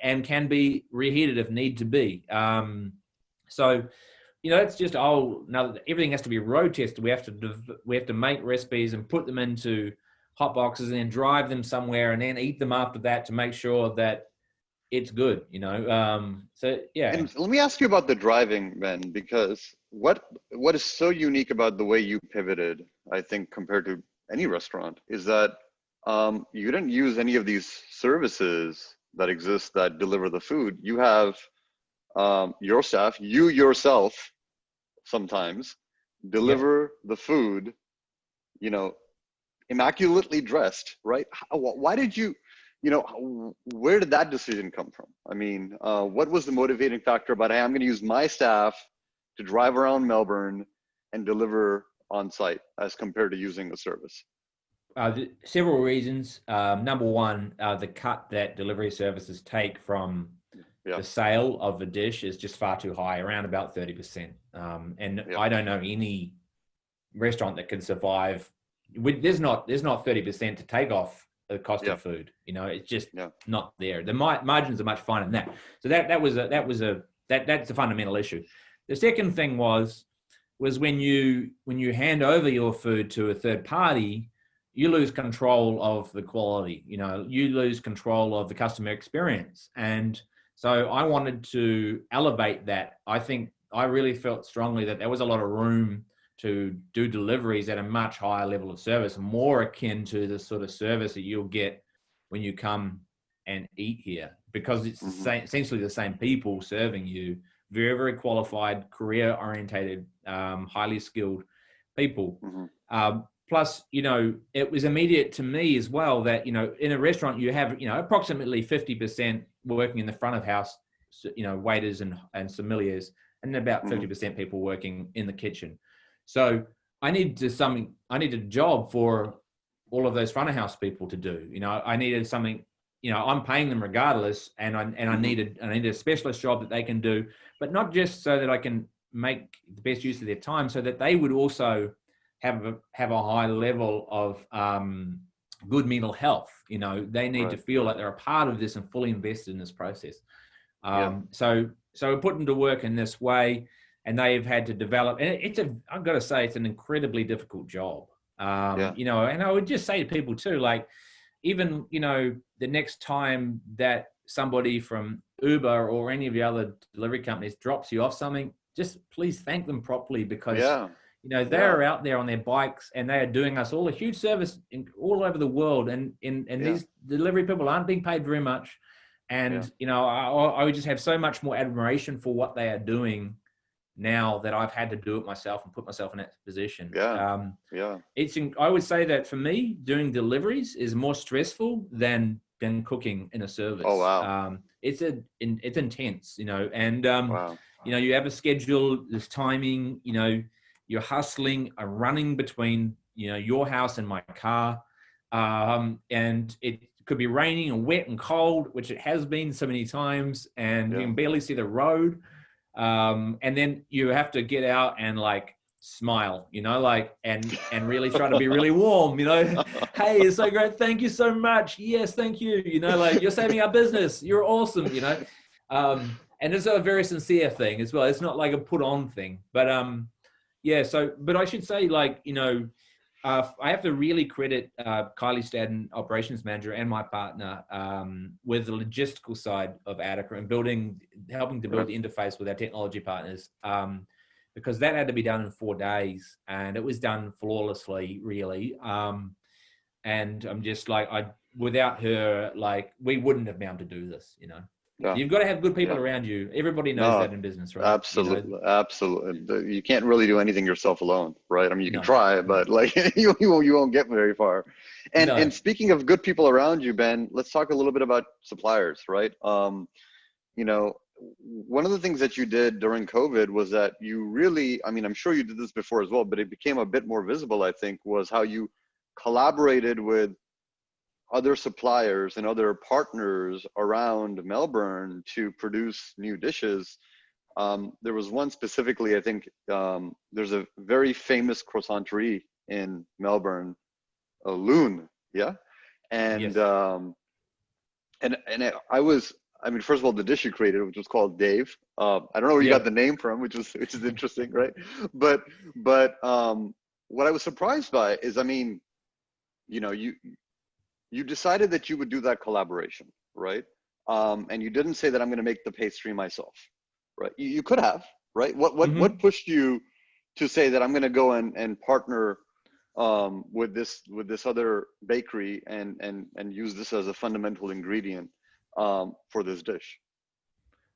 [SPEAKER 2] and can be reheated if need to be. So, you know, it's just, now everything has to be road tested. We have to make recipes and put them into hot boxes and then drive them somewhere and then eat them after that to make sure that it's good, you know? So yeah.
[SPEAKER 1] And let me ask you about the driving, Ben, because what is so unique about the way you pivoted, I think, compared to any restaurant, is that you didn't use any of these services that exist that deliver the food. You have your staff, you yourself sometimes deliver the food, you know, immaculately dressed, right? Why did you, you know, where did that decision come from? I mean, what was the motivating factor about, hey, I'm going to use my staff to drive around Melbourne and deliver on site as compared to using a service?
[SPEAKER 2] Several reasons. Number one, the cut that delivery services take from the sale of the dish is just far too high, around about 30%. And I don't know any restaurant that can survive there's not 30% to take off the cost of food. You know, it's just not there. The margins are much finer than that. So that's a fundamental issue. The second thing was when you hand over your food to a third party, you lose control of the quality. You know, you lose control of the customer experience. And so I wanted to elevate that. I think I really felt strongly that there was a lot of room to do deliveries at a much higher level of service, more akin to the sort of service that you'll get when you come and eat here, because it's essentially the same people serving you, very, very qualified, career-orientated, highly skilled people. Plus, you know, it was immediate to me as well that, you know, in a restaurant you have, you know, approximately 50% working in the front of house, you know, waiters and sommeliers, and about 50% people working in the kitchen. So I needed a job for all of those front of house people to do. You know, I needed something, you know, I'm paying them regardless, and I needed a specialist job that they can do, but not just so that I can make the best use of their time, so that they would also have a high level of good mental health. You know, they need to feel like they're a part of this and fully invested in this process. So we put them to work in this way, and they've had to develop. And I've got to say, it's an incredibly difficult job. You know, and I would just say to people too, like, even, you know, the next time that somebody from Uber or any of the other delivery companies drops you off something, just please thank them properly, because you know, they're out there on their bikes and they are doing us all a huge service all over the world. And these delivery people aren't being paid very much. And, you know, I would just have so much more admiration for what they are doing now that I've had to do it myself and put myself in that position. I would say that for me, doing deliveries is more stressful than cooking in a service.
[SPEAKER 1] Oh, wow.
[SPEAKER 2] It's intense, you know, and, you know, you have a schedule, there's timing, you know, you're hustling, running between, you know, your house and my car. And it could be raining and wet and cold, which it has been so many times, and you can barely see the road. And then you have to get out and like smile, you know, like, and really try to be really warm, you know. Hey, it's so great. Thank you so much. Yes, thank you. You know, like, you're saving our business. You're awesome, you know. And it's a very sincere thing as well. It's not like a put on thing, but, but I should say, like, you know, I have to really credit Kylie Stadden, operations manager, and my partner with the logistical side of Attica and helping to build the interface with our technology partners, because that had to be done in 4 days, and it was done flawlessly, really. And I'm just like, without her, like, we wouldn't have been able to do this, you know. You've got to have good people around you. Everybody knows that in business, right?
[SPEAKER 1] Absolutely, you know? Absolutely. You can't really do anything yourself alone, right? I mean, you can try, but like you won't get very far. And speaking of good people around you, Ben, let's talk a little bit about suppliers, right? You know, one of the things that you did during COVID was that you really, I mean, I'm sure you did this before as well, but it became a bit more visible, I think, was how you collaborated with other suppliers and other partners around Melbourne to produce new dishes. There was one specifically, I think, there's a very famous croissanterie in Melbourne a loon. Yeah. And,
[SPEAKER 2] Yes.
[SPEAKER 1] I mean, first of all, the dish you created, which was called Dave. I don't know where you got
[SPEAKER 2] Yeah.
[SPEAKER 1] the name from, which is interesting, right? But what I was surprised by is, I mean, you decided that you would do that collaboration, right? And you didn't say that I'm going to make the pastry myself, right? You could have, right? What
[SPEAKER 2] Hmm.
[SPEAKER 1] pushed you to say that I'm going to go and partner with this other bakery and use this as a fundamental ingredient for this dish?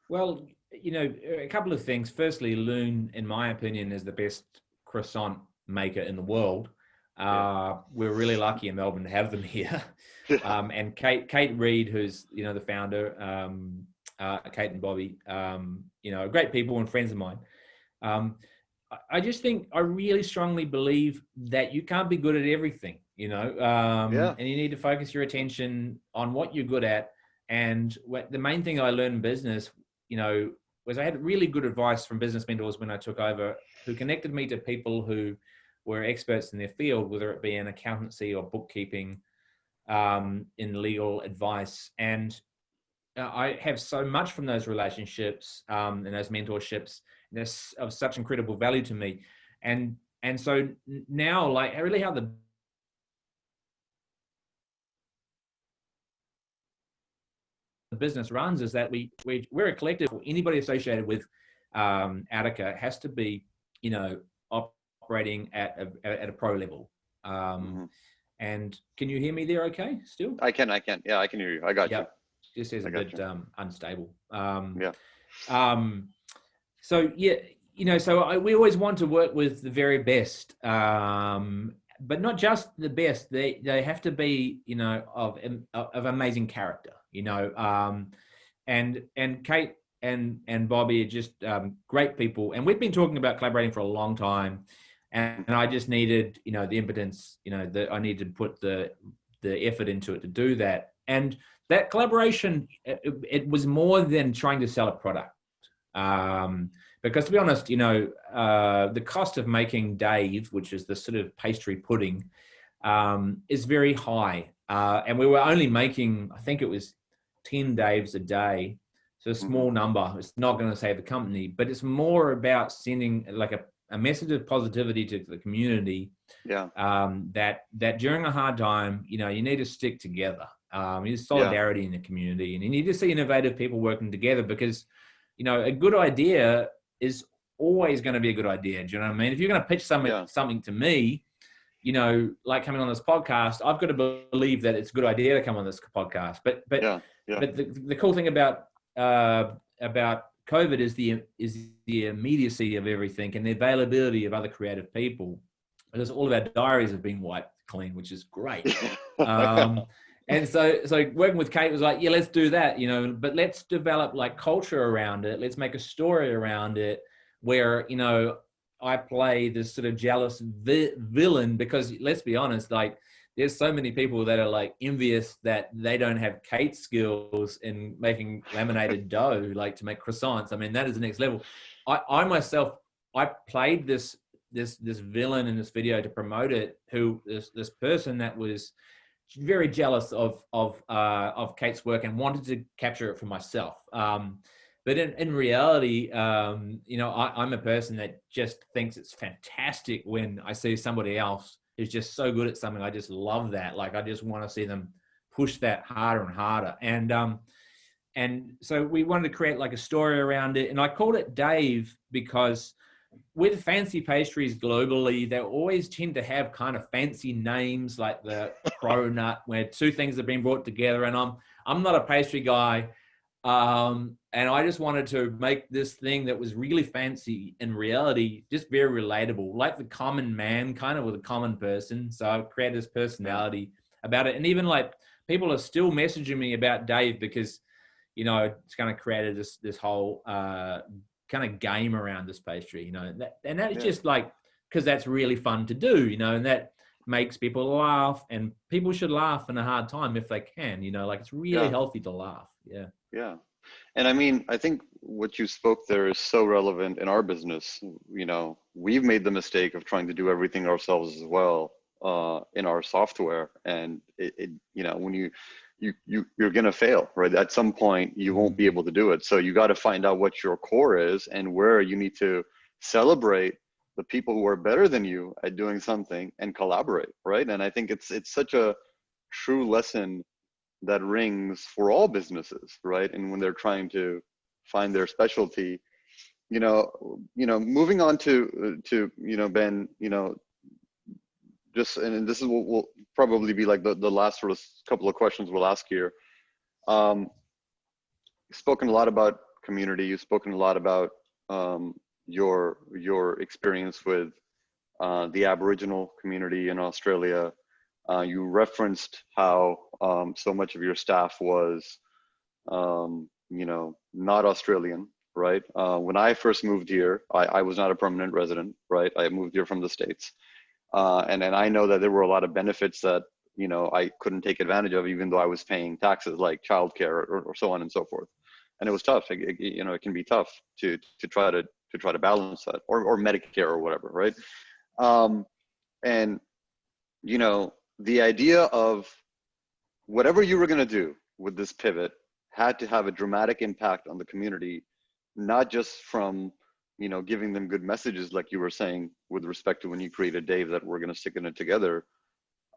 [SPEAKER 2] Well, a couple of things. Firstly, Loon, in my opinion, is the best croissant maker in the world.
[SPEAKER 1] Yeah.
[SPEAKER 2] We're really lucky in Melbourne to have them here.
[SPEAKER 1] Yeah.
[SPEAKER 2] And Kate Reed, who's the founder, Kate and Bobby, great people and friends of mine. I just think I really strongly believe that you can't be good at everything,
[SPEAKER 1] Yeah.
[SPEAKER 2] and you need to focus your attention on what you're good at. And the main thing I learned in business, was I had really good advice from business mentors when I took over, who connected me to people who were experts in their field, whether it be in accountancy or bookkeeping, in legal advice. And I have so much from those relationships, and those mentorships. They're of such incredible value to me. And so now, like, really how the business runs is that we're a collective. Anybody associated with Attica has to be, operating at a pro level.
[SPEAKER 1] Hmm.
[SPEAKER 2] And can you hear me there? Okay, still?
[SPEAKER 1] I can. Yeah, I can hear you. I got you.
[SPEAKER 2] Yep. Just is a
[SPEAKER 1] I got
[SPEAKER 2] bit
[SPEAKER 1] you.
[SPEAKER 2] unstable.
[SPEAKER 1] Yeah.
[SPEAKER 2] So yeah, we always want to work with the very best, but not just the best. They have to be, of amazing character, and Kate and Bobby are just great people, and we've been talking about collaborating for a long time, and I just needed, the impotence, that I needed to put the effort into it to do that. And that collaboration, it was more than trying to sell a product. Because to be honest, the cost of making Dave, which is the sort of pastry pudding, is very high. And we were only making, I think it was 10 Daves a day. So a
[SPEAKER 1] Hmm.
[SPEAKER 2] small number. It's not going to save the company, but it's more about sending like a message of positivity to the community.
[SPEAKER 1] Yeah.
[SPEAKER 2] That during a hard time, you need to stick together. You need
[SPEAKER 1] Yeah.
[SPEAKER 2] solidarity in the community, and you need to see innovative people working together, because a good idea is always going to be a good idea. Do you know what I mean? If you're going to pitch
[SPEAKER 1] Yeah.
[SPEAKER 2] something to me, like coming on this podcast, I've got to believe that it's a good idea to come on this podcast. But
[SPEAKER 1] Yeah. Yeah.
[SPEAKER 2] the cool thing about COVID is the immediacy of everything and the availability of other creative people, because all of our diaries have been wiped clean, which is great. And so working with Kate was like, yeah, let's do that, but let's develop like culture around it. Let's make a story around it where, I play this sort of jealous villain, because let's be honest, like there's so many people that are like envious that they don't have Kate's skills in making laminated dough, like to make croissants. I mean, that is the next level. I myself, I played this villain in this video to promote it, who this person that was very jealous of Kate's work and wanted to capture it for myself. But in reality, I'm a person that just thinks it's fantastic when I see somebody else who's just so good at something. I just love that. Like, I just want to see them push that harder and harder. And so we wanted to create like a story around it. And I called it Dave because with fancy pastries globally, they always tend to have kind of fancy names, like the cronut, where two things have been brought together. And I'm not a pastry guy. And I just wanted to make this thing that was really fancy in reality, just very relatable, like the common man, kind of with a common person. So I created this personality about it. And even like people are still messaging me about Dave because, it's kind of created this whole kind of game around this pastry, and that is just like, because that's really fun to do, and that makes people laugh, and people should laugh in a hard time if they can, like it's really
[SPEAKER 1] Yeah.
[SPEAKER 2] healthy to laugh. Yeah.
[SPEAKER 1] Yeah. And I mean, I think what you spoke there is so relevant in our business. We've made the mistake of trying to do everything ourselves as well. in our software, and when you're going to fail, right? At some point you won't be able to do it. So you got to find out what your core is and where you need to celebrate the people who are better than you at doing something and collaborate, right? And I think it's such a true lesson that rings for all businesses, right? And when they're trying to find their specialty, moving on to Ben, just, and this is what will probably be like the last sort of couple of questions we'll ask here. You've spoken a lot about community. You've spoken a lot about your experience with the Aboriginal community in Australia. You referenced how so much of your staff was, not Australian, right? When I first moved here, I was not a permanent resident, right? I moved here from the States. And I know that there were a lot of benefits that, I couldn't take advantage of, even though I was paying taxes like childcare or so on and so forth. And it was tough. It can be tough to try to balance that, or Medicare or whatever, right? And the idea of whatever you were going to do with this pivot had to have a dramatic impact on the community, not just from giving them good messages, like you were saying, with respect to when you created Dave, that we're going to stick in it together,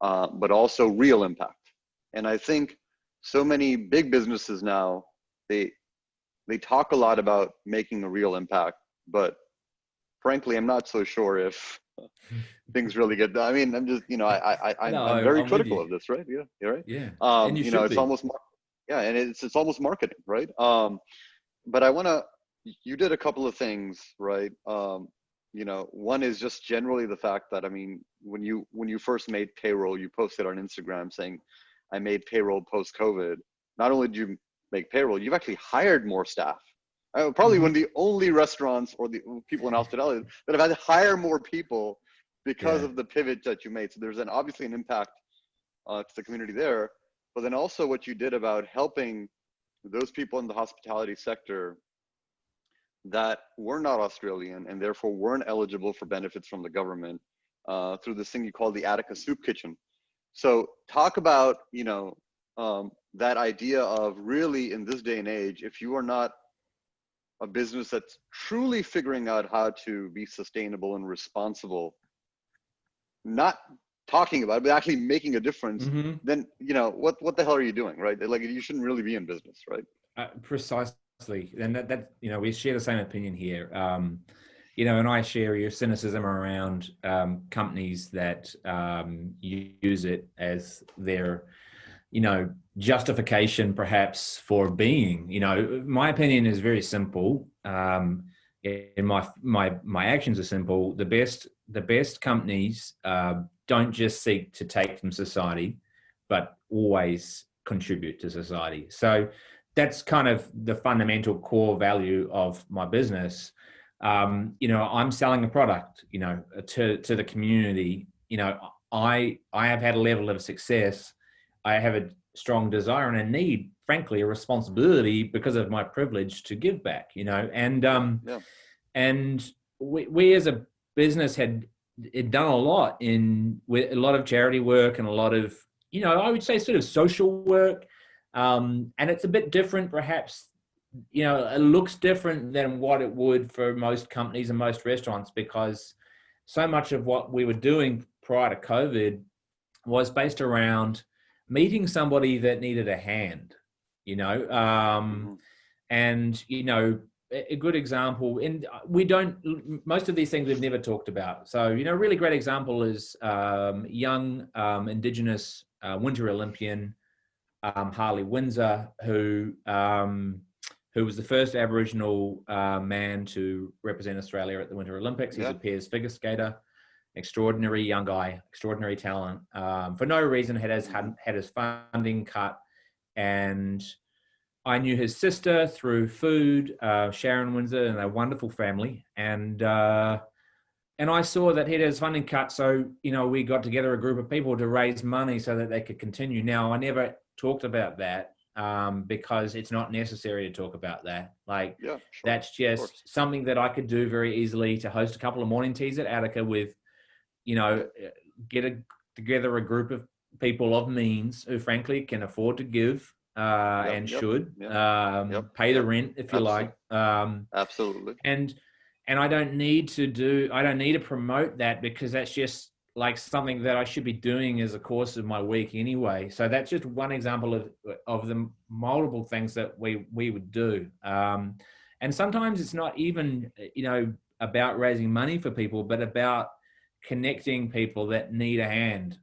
[SPEAKER 1] but also real impact. And I think so many big businesses now, they talk a lot about making a real impact, but frankly, I'm not so sure if things really get done. I mean, I'm just, I'm very critical of this, right? Yeah, you're right.
[SPEAKER 2] Yeah, and
[SPEAKER 1] it's almost, and it's almost marketing, right? But you did a couple of things, right? One is just generally the fact that, I mean, when you first made payroll, you posted on Instagram saying, I made payroll post-COVID. Not only did you make payroll, you've actually hired more staff. Probably one of the only restaurants or the people in hospitality that have had to hire more people because of the pivot that you made. So there's obviously an impact to the community there, but then also what you did about helping those people in the hospitality sector that were not Australian and therefore weren't eligible for benefits from the government through this thing you call the Attica Soup Kitchen. So talk about, that idea of really, in this day and age, if you are not a business that's truly figuring out how to be sustainable and responsible, not talking about it, but actually making a difference, then, what the hell are you doing, right? Like, you shouldn't really be in business, right?
[SPEAKER 2] Precisely. And that we share the same opinion here. And I share your cynicism around companies that use it as their, justification perhaps for being. My opinion is very simple. And my actions are simple. The best companies don't just seek to take from society, but always contribute to society. So that's kind of the fundamental core value of my business. I'm selling a product, to the community. I have had a level of success. I have a strong desire and a need, frankly, a responsibility because of my privilege to give back, and we as a business had done a lot with a lot of charity work and a lot of, I would say sort of social work. And it's a bit different, perhaps, it looks different than what it would for most companies and most restaurants, because so much of what we were doing prior to COVID was based around meeting somebody that needed a hand, and, a good example, and most of these things we've never talked about. So, a really great example is young Indigenous Winter Olympian, Harley Windsor, who was the first Aboriginal man to represent Australia at the Winter Olympics. He's a pairs figure skater, extraordinary young guy, extraordinary talent. For no reason had his funding cut, and I knew his sister through food, Sharon Windsor, and a wonderful family. And I saw that he had his funding cut. So, we got together a group of people to raise money so that they could continue. Now, I never talked about that because it's not necessary to talk about that. That's just something that I could do very easily, to host a couple of morning teas at Attica with, get a together a group of people of means who frankly can afford to give and should pay the rent, if you like.
[SPEAKER 1] Absolutely.
[SPEAKER 2] And I don't need to promote that, because that's just like something that I should be doing as a course of my week anyway. So that's just one example of the multiple things that we would do. And sometimes it's not even, about raising money for people, but about connecting people that need a hand.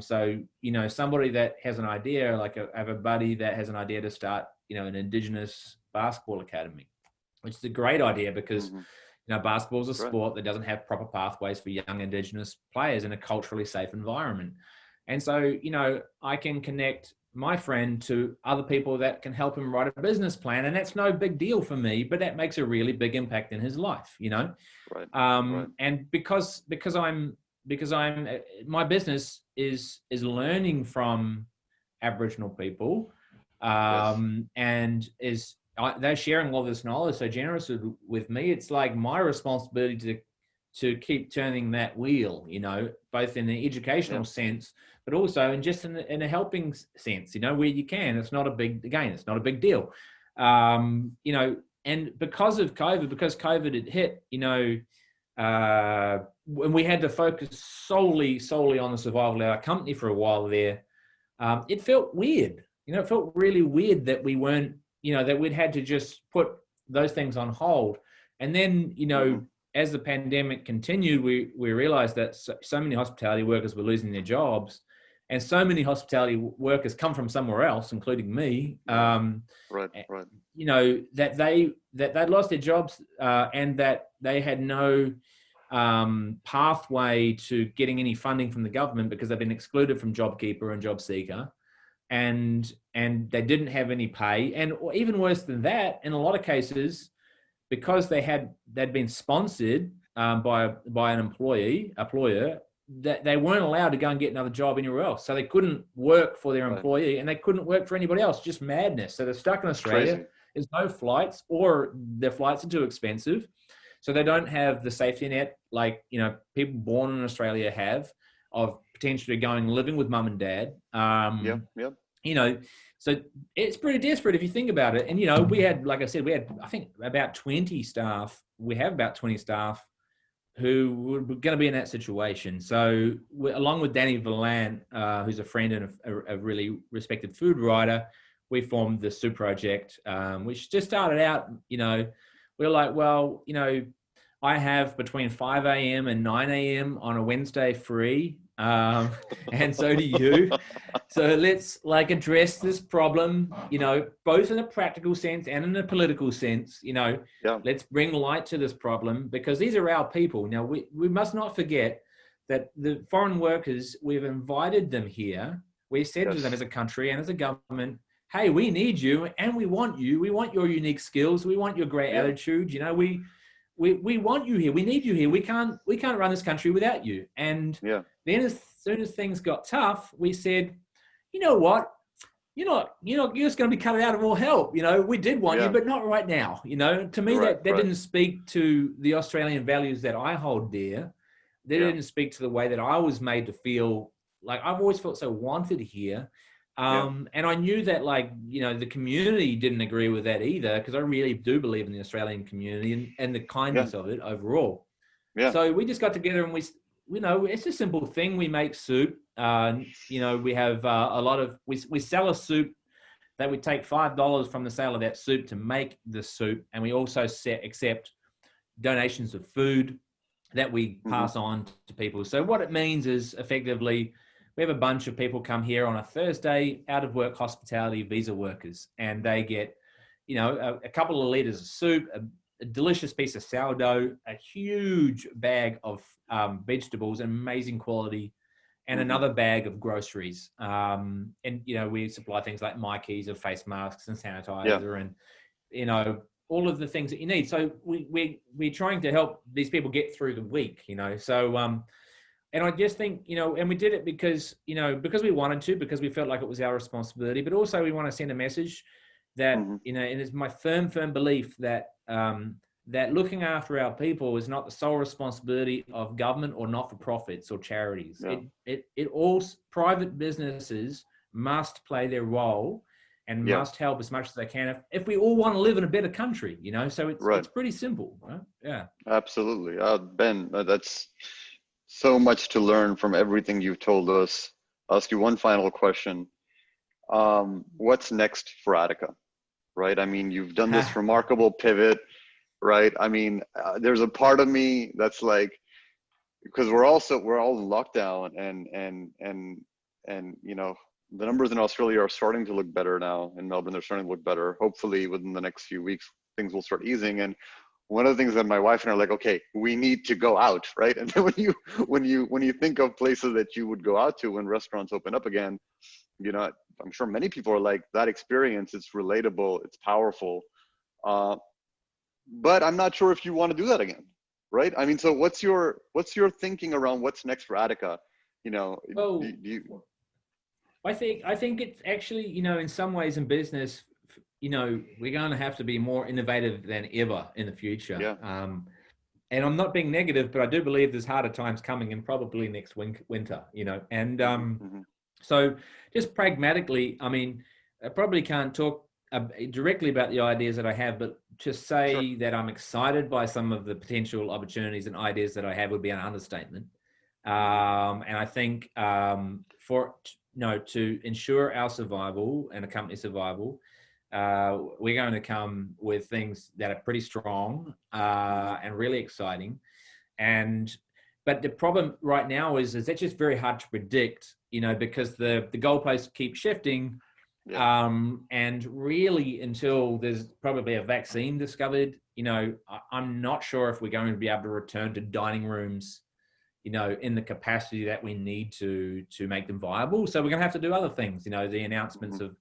[SPEAKER 2] So, somebody that has an idea, like I have a buddy that has an idea to start, an Indigenous basketball academy, which is a great idea because basketball is a sport that doesn't have proper pathways for young Indigenous players in a culturally safe environment. And so, I can connect my friend to other people that can help him write a business plan. And that's no big deal for me, but that makes a really big impact in his life, And because I'm my business is learning from Aboriginal people, and they're sharing all this knowledge so generously with me. It's like my responsibility to keep turning that wheel, both in the educational sense, but also in a helping sense, where you can. It's not a big deal. And because of COVID, because COVID had hit, when we had to focus solely on the survival of our company for a while there, it felt weird. It felt really weird that we weren't, that we'd had to just put those things on hold. And then, as the pandemic continued, we realized that so many hospitality workers were losing their jobs, and so many hospitality workers come from somewhere else, including me. That they'd lost their jobs, and that they had no pathway to getting any funding from the government because they've been excluded from JobKeeper and JobSeeker. And they didn't have any pay, and even worse than that, in a lot of cases, because they'd been sponsored by an employer, that they weren't allowed to go and get another job anywhere else. So they couldn't work for their employee, and they couldn't work for anybody else. Just madness. So they're stuck in Australia.
[SPEAKER 1] Crazy.
[SPEAKER 2] There's no flights, or their flights are too expensive. So they don't have the safety net like people born in Australia have, of potentially living with mum and dad. So it's pretty desperate if you think about it. And, we had, like I said, I think about 20 staff. We have about 20 staff who were going to be in that situation. So along with Danny Villan, who's a friend and a really respected food writer, we formed the Soup Project, which just started out, we're like, well, I have between 5 a.m. and 9 a.m. on a Wednesday free. And so do you. So let's address this problem, both in a practical sense and in a political sense, let's bring light to this problem, because these are our people. Now, we must not forget that the foreign workers, we've invited them here. We said to them as a country and as a government, hey, we need you and we want you. We want your unique skills. We want your great attitude. We want you here. We need you here. We can't run this country without you. And then as soon as things got tough, we said, you know what? You're just going to be cut out of all help. We did want you, but not right now. To me, that didn't speak to the Australian values that I hold dear. That didn't speak to the way that I was made to feel. Like, I've always felt so wanted here. And I knew that, the community didn't agree with that either, because I really do believe in the Australian community and the kindness of it overall. So we just got together and it's a simple thing. We make soup. We have a lot of, we sell a soup that we take $5 from the sale of that soup to make the soup. And we also accept donations of food that we pass on to people. So what it means is, effectively, we have a bunch of people come here on a Thursday, out of work hospitality visa workers, and they get, a couple of liters of soup, a delicious piece of sourdough, a huge bag of vegetables, amazing quality, and another bag of groceries. And, we supply things like Mikeys of face masks and sanitizer and, all of the things that you need. So we're trying to help these people get through the week, so, and I just think, and we did it because, because we wanted to, because we felt like it was our responsibility, but also we want to send a message that, and it's my firm belief that that looking after our people is not the sole responsibility of government or not-for-profits or charities.
[SPEAKER 1] Yeah.
[SPEAKER 2] It all, private businesses must play their role and
[SPEAKER 1] Yeah.
[SPEAKER 2] must help as much as they can if we all want to live in a better country, you know. So
[SPEAKER 1] Right.
[SPEAKER 2] it's pretty simple, right? Yeah.
[SPEAKER 1] Absolutely. Ben, that's so much to learn from everything you've told us. I'll ask you one final question. What's next for Attica? Right? I mean, you've done this remarkable pivot, right? I mean, there's a part of me that's like, because we're all in lockdown, and you know, the numbers in Australia are starting to look better now. In Melbourne, they're starting to look better. Hopefully within the next few weeks, things will start easing. And one of the things that my wife and I are like, okay, we need to go out, right? And then when you think of places that you would go out to when restaurants open up again, you know, I'm sure many people are like, that experience, it's relatable, it's powerful. But I'm not sure if you want to do that again, right? I mean, so what's your thinking around what's next for Attica? You know,
[SPEAKER 2] Well, I think it's actually, you know, in some ways in business, you know, we're going to have to be more innovative than ever in the future.
[SPEAKER 1] Yeah.
[SPEAKER 2] And I'm not being negative, but I do believe there's harder times coming, and probably next winter, you know. And so just pragmatically, I mean, I probably can't talk directly about the ideas that I have, but just say that I'm excited by some of the potential opportunities and ideas that I have would be an understatement. And I think to ensure our survival and a company survival, we're going to come with things that are pretty strong and really exciting. But the problem right now is that's just very hard to predict, you know, because the goalposts keep shifting. Yeah. And really, until there's probably a vaccine discovered, you know, I'm not sure if we're going to be able to return to dining rooms, you know, in the capacity that we need to make them viable. So we're going to have to do other things. You know, the announcements of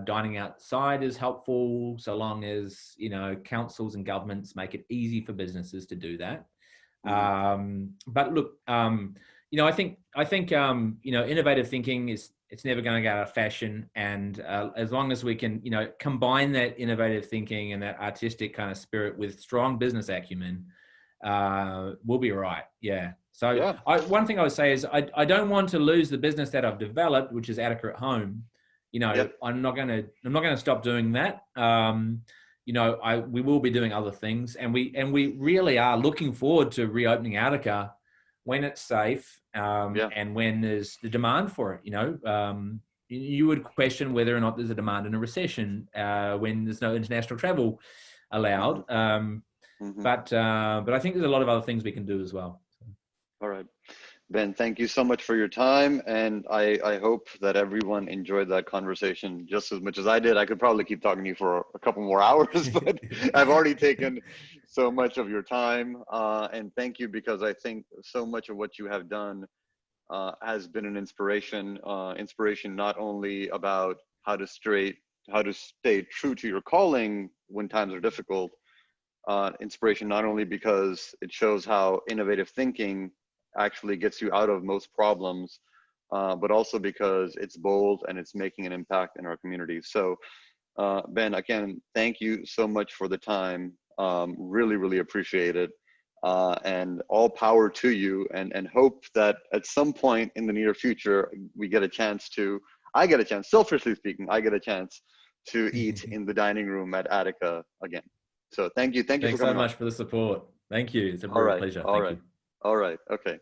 [SPEAKER 2] dining outside is helpful, so long as, you know, councils and governments make it easy for businesses to do that. But look, you know, I think you know, innovative thinking it's never going to get out of fashion, and as long as we can, you know, combine that innovative thinking and that artistic kind of spirit with strong business acumen, we'll be right. Yeah. So one thing I would say is I don't want to lose the business that I've developed, which is Attica at Home. You know, I'm not going to stop doing that. You know, we will be doing other things, and we really are looking forward to reopening Attica when it's safe, and when there's the demand for it. You know, you would question whether or not there's a demand in a recession when there's no international travel allowed. But I think there's a lot of other things we can do as well.
[SPEAKER 1] All right. Ben, thank you so much for your time. And I hope that everyone enjoyed that conversation just as much as I did. I could probably keep talking to you for a couple more hours, but I've already taken so much of your time. And thank you, because I think so much of what you have done has been an inspiration not only about how to stay true to your calling when times are difficult, inspiration not only because it shows how innovative thinking actually gets you out of most problems, but also because it's bold and it's making an impact in our community. So Ben, again, thank you so much for the time. Really, really appreciate it. And all power to you, and hope that at some point in the near future, I get a chance, selfishly speaking, I get a chance to eat in the dining room at Attica again. So thank you.
[SPEAKER 2] Thanks
[SPEAKER 1] for coming
[SPEAKER 2] so much for the support. Thank you. It's a real pleasure.
[SPEAKER 1] All right. Okay.